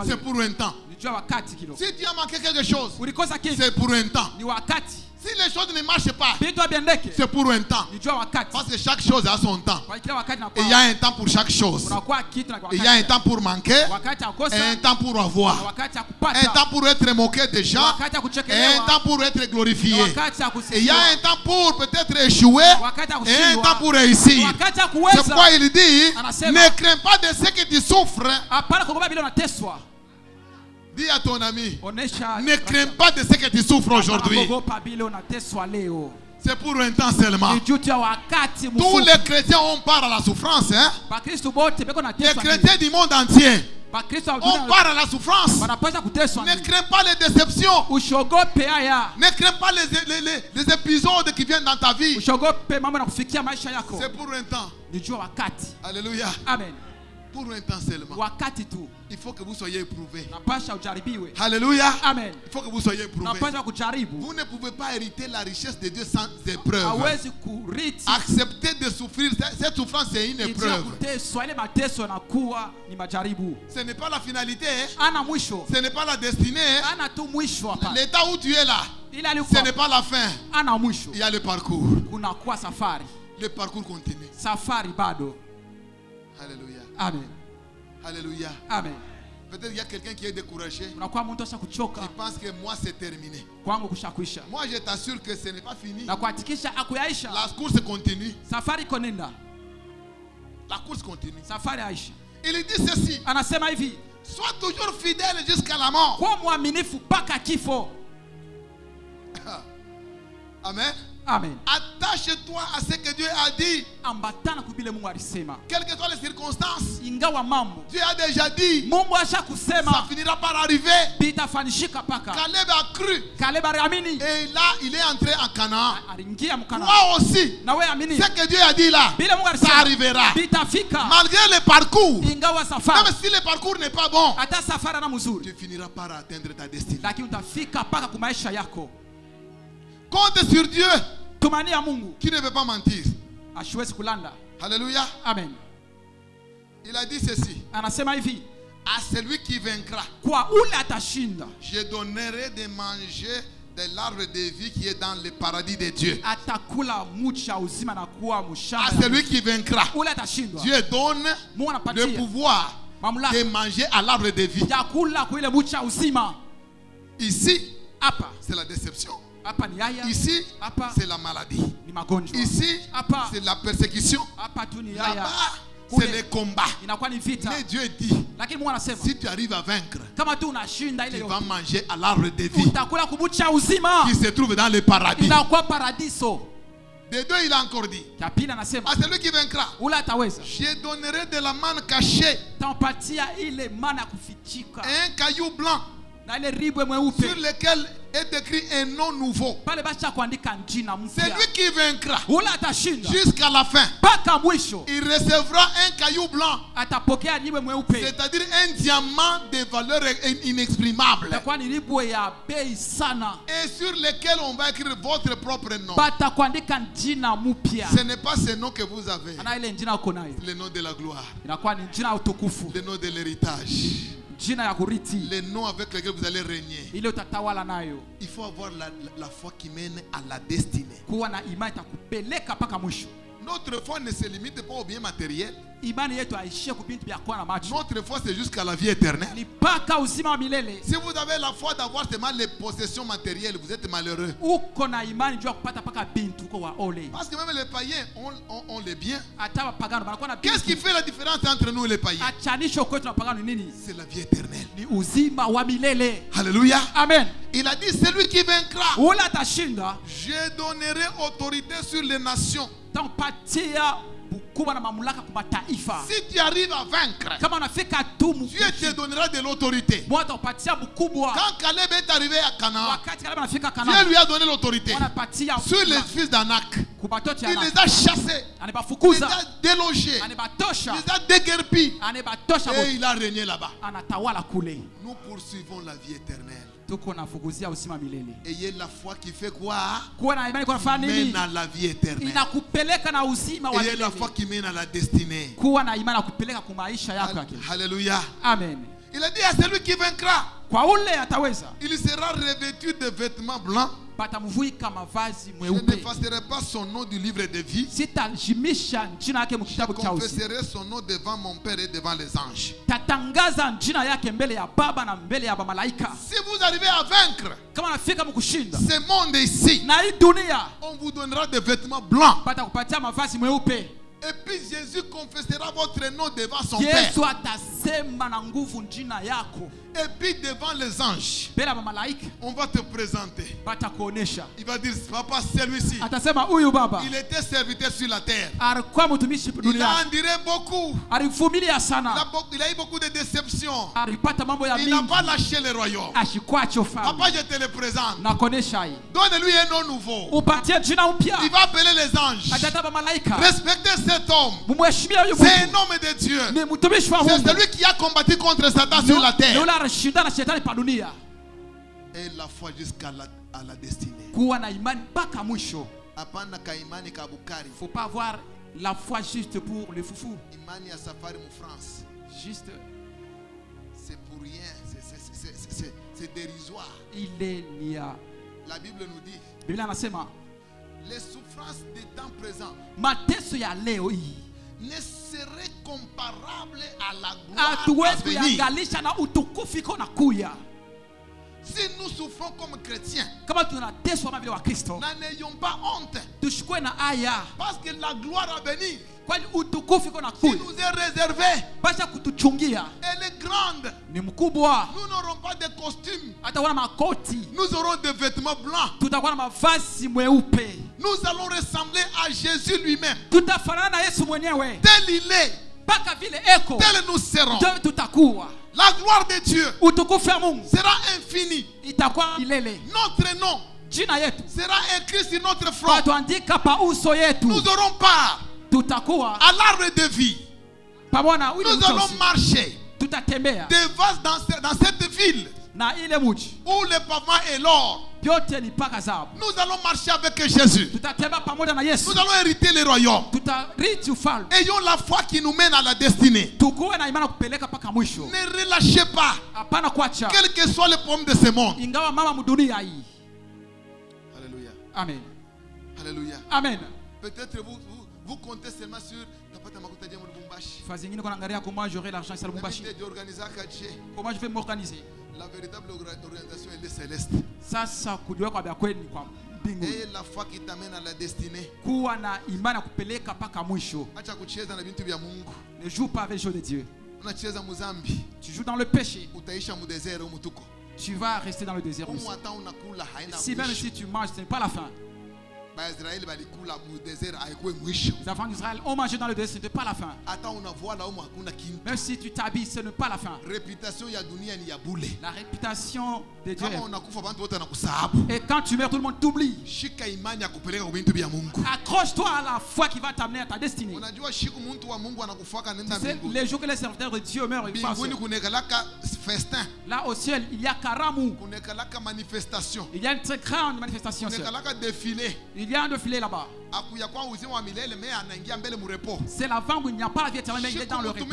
c'est pour un temps. Si tu as manqué quelque chose, c'est pour un temps. Si les choses ne marchent pas, c'est pour un temps. Parce que chaque chose a son temps. Et il y a un temps pour chaque chose. Il y a un temps pour manquer, et un temps pour avoir, un temps pour être moqué des gens, et un temps pour être glorifié. Et il y a un temps pour peut-être échouer, et un temps pour réussir. C'est pourquoi il dit, ne crains pas de ce que tu souffres. Dis à ton ami, ne crains pas de ce que tu souffres aujourd'hui. C'est pour un temps seulement. Tous les chrétiens ont part à la souffrance. Hein? Les chrétiens du monde entier on part à la souffrance. Ne crains pas les déceptions. Ne crains pas les épisodes qui viennent dans ta vie. C'est pour un temps. Alléluia. Amen. Pour un temps seulement. Il faut que vous soyez éprouvés. Alléluia. Amen. Il faut que vous soyez éprouvés. Vous ne pouvez pas hériter la richesse de Dieu sans épreuve. Acceptez de souffrir. Cette souffrance est une épreuve. Ce n'est pas la finalité. Ce n'est pas la destinée. L'état où tu es là, ce n'est pas la fin. Il y a le parcours. Le parcours continue. Alléluia. Amen. Alléluia. Amen. Peut-être qu'il y a quelqu'un qui est découragé. Il pense que moi c'est terminé. Moi je t'assure que ce n'est pas fini. La course continue. La course continue. Il dit ceci. Sois toujours fidèle jusqu'à la mort. Amen. Amen. Attache-toi à ce que Dieu a dit. Quelles que soient les circonstances, Dieu a déjà dit. Ça finira par arriver. Caleb a cru. Et là, il est entré en Canaan. Moi aussi, ce que Dieu a dit là, ça arrivera. Malgré le parcours, même si le parcours n'est pas bon, tu finiras par atteindre ta destinée. Compte sur Dieu qui ne veut pas mentir. Alléluia. Amen. Il a dit ceci. À celui qui vaincra, je donnerai de manger de l'arbre de vie qui est dans le paradis de Dieu. À celui qui vaincra, Dieu donne le pouvoir de manger à l'arbre de vie. Ici, c'est la déception. Ici, c'est la maladie. Ici, c'est la persécution. Là-bas, c'est le combat. Mais Dieu dit, si tu arrives à vaincre, tu vas manger à l'arbre de vie qui se trouve dans le paradis. Des deux, il a encore dit, à celui qui vaincra, je donnerai de la manne cachée et un caillou blanc sur lequel est écrit un nom nouveau. C'est lui qui vaincra jusqu'à la fin. Il recevra un caillou blanc, c'est-à-dire un diamant de valeur inexprimable, et sur lequel on va écrire votre propre nom. Ce n'est pas ce nom que vous avez, le nom de la gloire, le nom de l'héritage, les noms avec lesquels vous allez régner. Il faut avoir la foi qui mène à la destinée. Notre foi ne se limite pas au bien matériel. Notre foi, c'est jusqu'à la vie éternelle. Si vous avez la foi d'avoir seulement les possessions matérielles, vous êtes malheureux. Parce que même les païens ont les biens. Qu'est-ce qui fait la différence entre nous et les païens? C'est la vie éternelle. Alléluia. Amen. Il a dit, celui qui vaincra, je donnerai autorité sur les nations. Si tu arrives à vaincre, Dieu te donnera de l'autorité. Quand Caleb est arrivé à Canaan, Dieu lui a donné l'autorité sur les fils d'Anak. Il les a chassés, il les a délogés, il les a déguerpis, et il a régné là-bas. Nous poursuivons la vie éternelle. Ayez la foi qui fait quoi? Mène à la vie éternelle. Ayez la foi qui mène à la destinée. Alléluia. Amen. Il a dit à celui qui vaincra, il sera revêtu de vêtements blancs. Je n'effacerai pas son nom du livre de vie. Je confesserai son nom devant mon Père et devant les anges. Si vous arrivez à vaincre ce monde ici, on vous donnera des vêtements blancs. Et puis Jésus confessera votre nom devant son Père. Et puis devant les anges, on va te présenter. Il va dire, papa, celui-ci, il était serviteur sur la terre. Il a enduré beaucoup. Il a eu beaucoup de déceptions. Il n'a pas lâché le royaume. Papa, je te le présente. Donne-lui un nom nouveau. Il va appeler les anges. Respectez cet homme. C'est un homme de Dieu. C'est celui qui a combattu contre Satan sur la terre. Et la foi jusqu'à la destinée. Il ne faut pas avoir la foi juste pour le foufou. France. Juste. C'est pour rien. C'est dérisoire. La Bible nous dit. Les souffrances des temps présents ne seraient comparables à la gloire à venir. Si nous souffrons comme chrétiens, n'ayons pas honte. Parce que la gloire à venir qui nous est réservée, elle est grande. Nous n'aurons pas de costumes. Nous aurons des vêtements blancs. Nous allons ressembler à Jésus lui-même. Tel il est, tel nous serons. La gloire de Dieu sera infinie. Notre nom sera écrit sur notre front. Nous aurons part à l'arbre de vie. Nous allons marcher dans cette ville où le pavement est l'or. Nous allons marcher avec Jésus. Nous allons hériter le royaume. Ayons la foi qui nous mène à la destinée. Ne relâchez pas, quel que soit le problème de ce monde. Alléluia. Amen. Alléluia. Amen. Peut-être vous comptez seulement sur comment j'aurai l'argent à Lubumbashi. Comment je vais m'organiser. La véritable organisation est céleste. Et la foi qui t'amène à la destinée. Ne joue pas avec le jeu de Dieu. Tu joues dans le péché. Tu vas rester dans le désert aussi. Si même si tu manges, ce n'est pas la fin. Les enfants d'Israël ont mangé dans le désert, ce n'est pas la fin. Même si tu t'habilles, ce n'est pas la fin. La réputation de Dieu. Et quand tu meurs, tout le monde t'oublie. Accroche-toi à la foi qui va t'amener à ta destinée. Tu sais, les jours que les serviteurs de Dieu meurent, ils passent. Là au ciel, il y a Karamou. Il y a une très grande manifestation. Il y a un défilé là-bas. C'est l'avant où il n'y a pas la vie éternelle, mais il est dans le repos.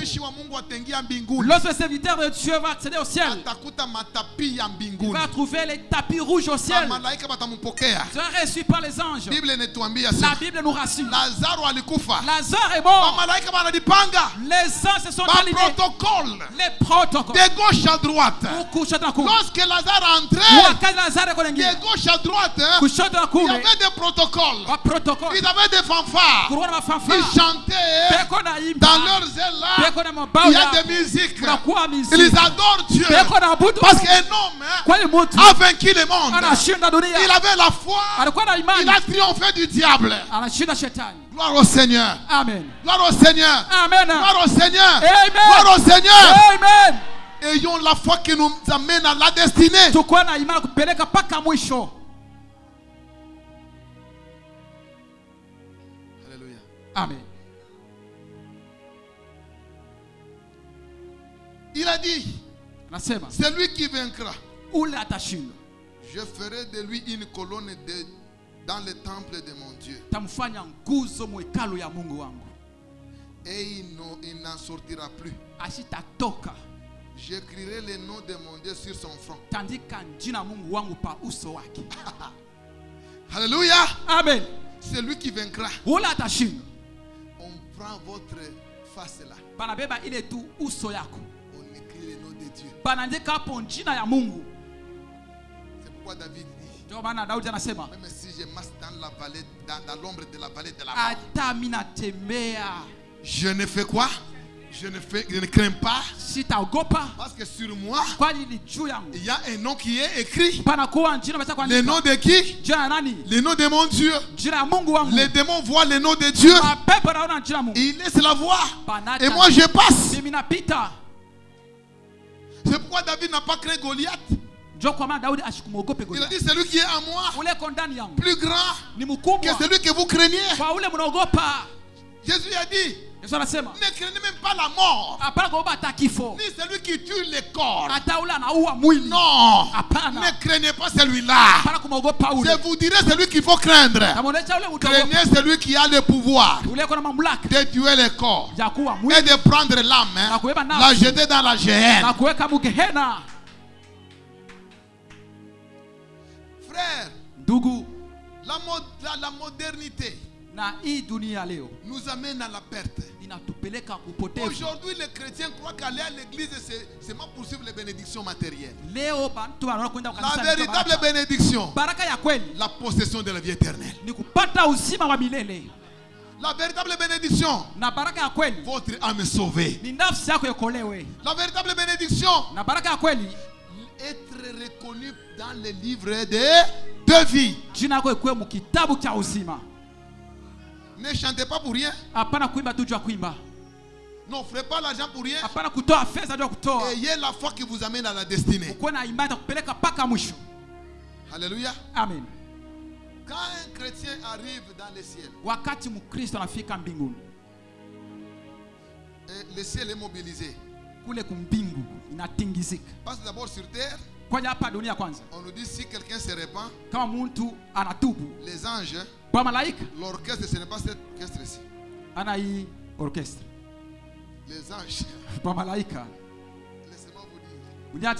Lorsque le serviteur de Dieu va accéder au ciel, il va trouver les tapis rouges au ciel. Tu as reçu par les anges. La Bible nous rassure. Lazare est mort. Les anges se sont alignés. Les protocoles. De gauche à droite. Lorsque Lazare entrait, de gauche à droite, il y avait des protocoles. Ils avaient des fanfares. Ils chantaient dans leurs ailes là. Il y a des musiques. Ils adorent Dieu. Parce qu'un homme a vaincu le monde. Il avait la foi. Il a triomphé du diable. Gloire au Seigneur. Amen. Gloire au Seigneur. Amen. Gloire au Seigneur. Amen. Gloire au Seigneur. Amen. Ayons la foi qui nous amène à la destinée. Alléluia. Amen. Il a dit, c'est lui qui vaincra. Je ferai de lui une colonne dans le temple de mon Dieu. Et il n'en sortira plus. J'écrirai le nom de mon Dieu sur son front. Alléluia. Amen. C'est lui qui vaincra. On prend votre face là. On écrit le nom de Dieu. C'est pourquoi David dit, même si je marche dans l'ombre de la vallée de la mort, je ne fais quoi? je ne crains pas. Sitaogopa. Parce que sur moi, il y a un nom qui est écrit. Le nom de qui? Le nom de mon Dieu. Les démons voient le nom de Dieu. Ils laissent la voix. Et moi je passe. C'est pourquoi David n'a pas craint Goliath. Il a dit celui qui est à moi plus grand que celui que vous craignez. Jésus a dit ne craignez même pas la mort, ni celui qui tue les corps. Non, ne craignez pas celui-là. Je vous dirai celui qu'il faut craindre. Craignez celui qui a le pouvoir de tuer les corps et de prendre l'âme, la jeter dans la géhenne. Frère, la modernité nous amène à la perte. Aujourd'hui, les chrétiens croient qu'aller à l'église, c'est seulement poursuivre les bénédictions matérielles. La véritable bénédiction, la possession de la vie éternelle. La véritable bénédiction, votre âme sauvée. La véritable bénédiction, être reconnu dans les livres de vie. Ne chantez pas pour rien. N'offrez pas l'argent pour rien. Ayez la foi qui vous amène à la destinée. Alléluia. Amen. Quand un chrétien arrive dans le ciel, le ciel est mobilisé. Parce que d'abord sur terre, on nous dit si quelqu'un se répand, les anges, l'orchestre, ce n'est pas cet orchestre-ci. Les anges, laissez-moi vous dire, il y a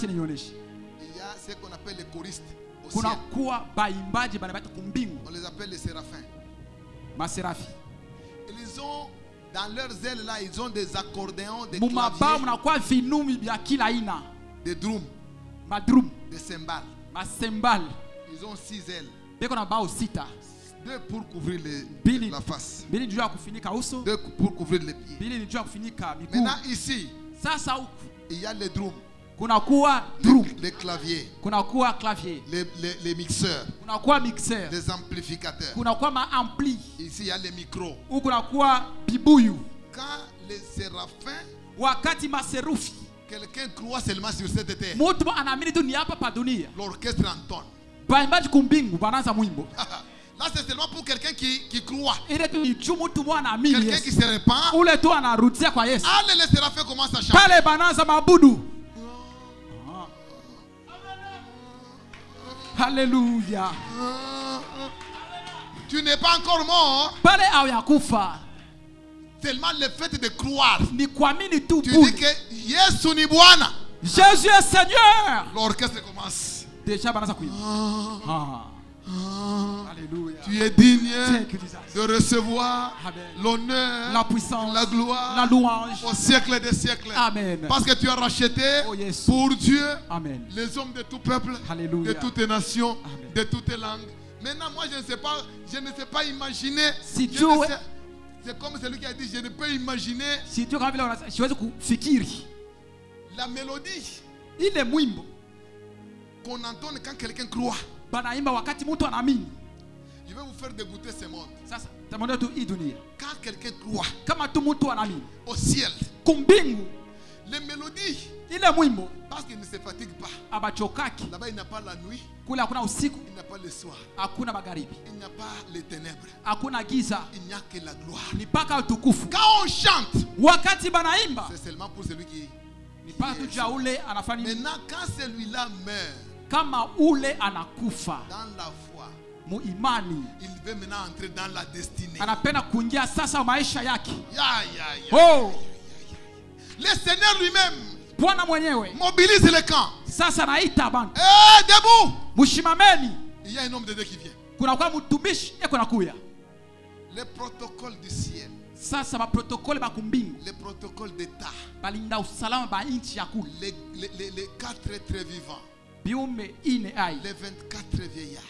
ce qu'on appelle les choristes au ciel. On les appelle les séraphins. Ils ont, dans leurs ailes là, ils ont des accordéons, des claviers, des drums, des cymbales. Ils ont 6 ailes. 2 pour couvrir la face. 2 pour couvrir les pieds. Maintenant ici, il y a les drums. Les claviers. Les mixeurs. Les amplificateurs. Ici il y a les micros. Quand les séraphins, quelqu'un croit seulement sur cette terre, l'orchestre entonne. Là c'est seulement pour quelqu'un qui croit. Quelqu'un qui se répand. Allez, les séraphins commencent à chanter. Alléluia. Tu n'es pas encore mort. Tellement le fait de croire. Tu dis que Yesu ni Bwana. Jésus est Seigneur. L'orchestre commence. Alléluia. Tu es digne de recevoir l'honneur, la puissance, la gloire, la louange au siècle des siècles. Amen. Parce que tu as racheté pour Dieu les hommes de tout peuple, Alléluia, de toutes nations, Amen, de toutes langues. Maintenant, moi, je ne sais pas imaginer. Si c'est comme celui qui a dit, je ne peux imaginer la mélodie qu'on entend quand quelqu'un croit. Je vais vous faire dégoûter ce monde. Quand quelqu'un croit au ciel, les mélodies, parce qu'il ne se fatigue pas. Là-bas, il n'y a pas la nuit, il n'y a pas le soir, il n'y a pas les ténèbres, il n'y a que la gloire. Quand on chante, c'est seulement pour celui qui maintenant, quand celui-là meurt dans la foi, il veut maintenant entrer dans la destinée. Le Seigneur lui-même mobilise le camp. Debout. Il y a un homme de Dieu qui vient. Le protocole du ciel, le protocole d'État, les 4 êtres vivants, les 24 vieillards,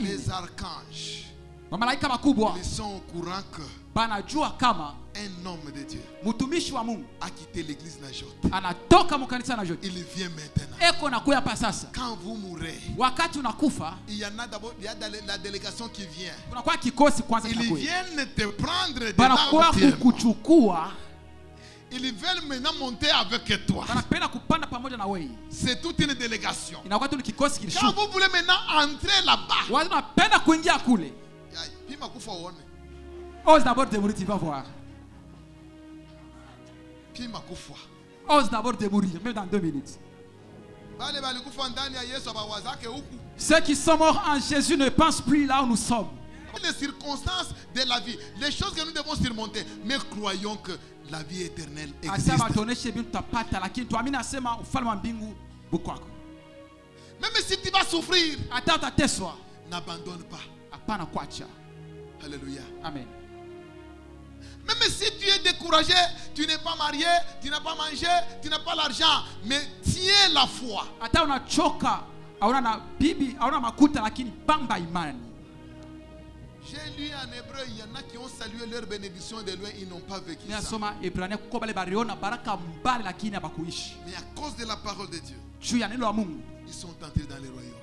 les archanges, Ils sont au courant que un homme de Dieu a quitté l'église Najot. Il vient maintenant. Quand vous mourrez, il y en a d'abord, il y a la délégation qui vient. Ils viennent te prendre de là. Ils veulent maintenant monter avec toi. C'est toute une délégation. Quand vous voulez maintenant entrer là-bas, ose d'abord de mourir, tu vas voir. Ose d'abord de mourir, même dans 2 minutes. Ceux qui sont morts en Jésus ne pensent plus là où nous sommes. Les circonstances de la vie, les choses que nous devons surmonter, mais croyons que la vie éternelle existe. Même si tu vas souffrir, n'abandonne pas. Alléluia. Amen. Même si tu es découragé, tu n'es pas marié, tu n'as pas mangé, tu n'as pas l'argent, mais tiens la foi. J'ai lu en hébreu, il y en a qui ont salué leur bénédiction de loin, ils n'ont pas vécu ça. Mais à cause de la parole de Dieu, ils sont entrés dans les royaumes.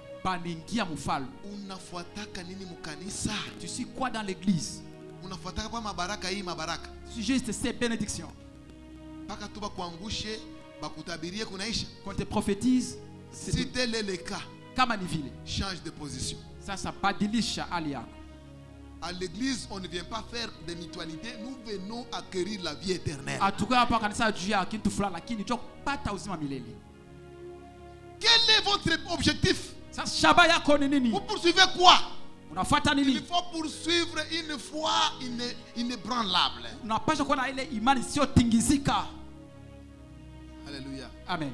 Tu suis quoi dans l'église? Tu juste ces bénédictions. Quand tu prophétises, si tel est le cas, change de position. Ça badilisha alia. À l'église, on ne vient pas faire des mutualités, nous venons acquérir la vie éternelle. Quel est votre objectif? Vous poursuivez quoi? Il faut poursuivre une foi inébranlable. Alléluia. Amen.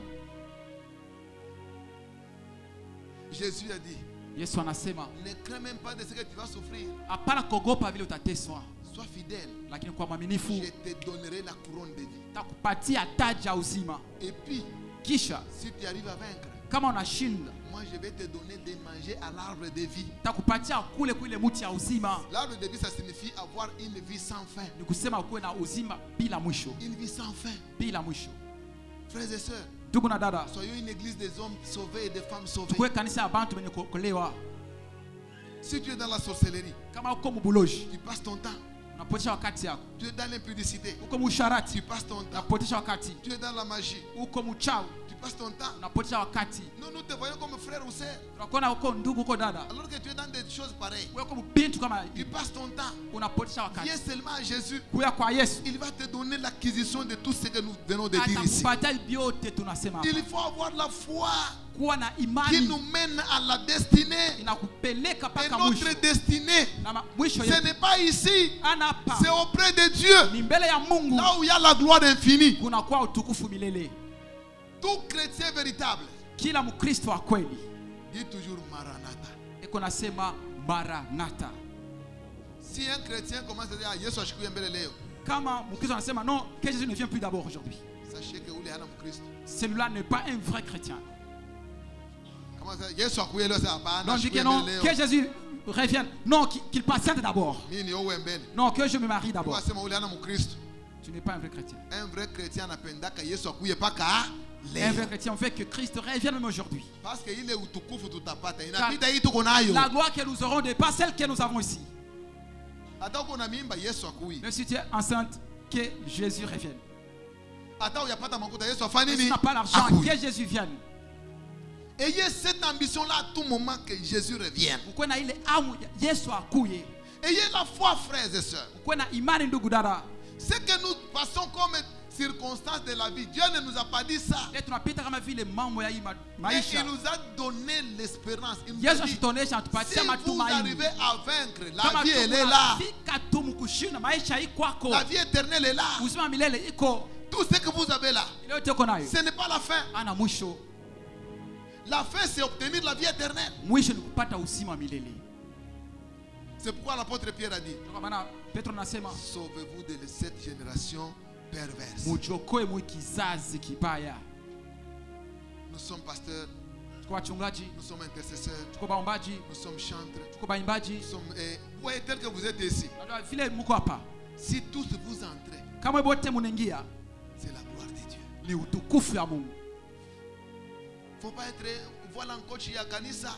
Jésus a dit, ne crains même pas de ce que tu vas souffrir. Sois fidèle. Je te donnerai la couronne de vie. Et puis, si tu arrives à vaincre, moi je vais te donner de manger à l'arbre de vie. L'arbre de vie, ça signifie avoir une vie sans fin. Une vie sans fin. Frères et sœurs, soyons une église des hommes sauvés et des femmes sauvées. Si tu es dans la sorcellerie, tu passes ton temps. Tu es dans l'impudicité, tu passes ton temps. Tu es dans la magie, tu passes ton temps. Nous te voyons comme frère ou sœur. Alors que tu es dans des choses pareilles, tu passes ton temps. Viens seulement à Jésus. Il va te donner l'acquisition de tout ce que nous venons de dire ici. Il faut avoir la foi qui nous mène à la destinée. Et notre destinée, ce n'est pas ici, c'est auprès de Dieu, là où il y a la gloire infinie. Tout chrétien véritable dit toujours Maranatha. Si un chrétien commence à dire Yesu ashikuye mbele leo, non, que Jésus ne vient plus d'abord aujourd'hui, sachez que celui-là n'est pas un vrai chrétien. Non, je dis que non, que Jésus revienne. Non, qu'il patiente d'abord. Non, que je me marie d'abord. Tu n'es pas un vrai chrétien. Un vrai chrétien on veut que Christ revienne même aujourd'hui. Parce qu'il est la gloire que nous aurons n'est pas celle que nous avons ici. Même si tu es enceinte, que Jésus revienne. Si tu n'as pas l'argent, que Jésus vienne. Ayez cette ambition-là à tout moment que Jésus revienne. Ayez la foi, frères et sœurs. Ce que nous passons comme circonstances de la vie, Dieu ne nous a pas dit ça. Mais il nous a donné l'espérance. Il nous a dit, si vous arrivez à vaincre, la vie elle est là. La vie éternelle est là. Tout ce que vous avez là, ce n'est pas la fin. La fin, c'est obtenir la vie éternelle. C'est pourquoi l'apôtre Pierre a dit, sauvez-vous de cette génération perverse. Nous sommes pasteurs nous sommes intercesseurs, nous sommes chantres, nous sommes, vous voyez tel que vous êtes ici. Si tous vous entrez, c'est la gloire de Dieu. Faut pas être, voilà encore chez Yakanisa.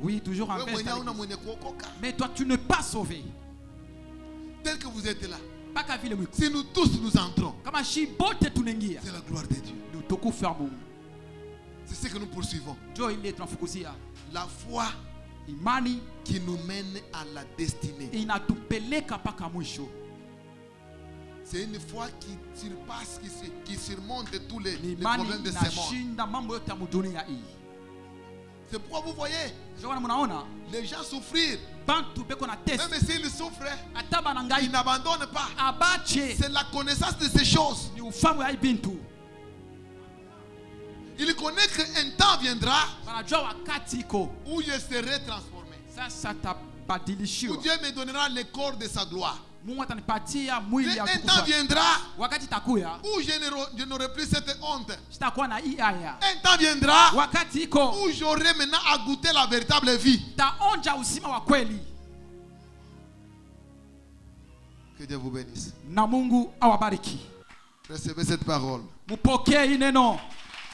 Oui, toujours en paix. Mais toi, tu n'es pas sauvé. Tel que vous êtes là. Si nous tous nous entrons, c'est la gloire de Dieu. C'est ce que nous poursuivons. La foi qui nous mène à la destinée. C'est une foi qui surpasse, qui surmonte tous les problèmes de ce monde. C'est pourquoi vous voyez les gens souffrir. Même s'ils souffrent, ils n'abandonnent pas. C'est la connaissance de ces choses. Il connaît qu'un temps viendra où je serai transformé. Où Dieu me donnera le corps de sa gloire. Un temps viendra où je n'aurai plus cette honte. Un temps viendra où j'aurai maintenant à goûter la véritable vie. Que Dieu vous bénisse. Recevez cette parole.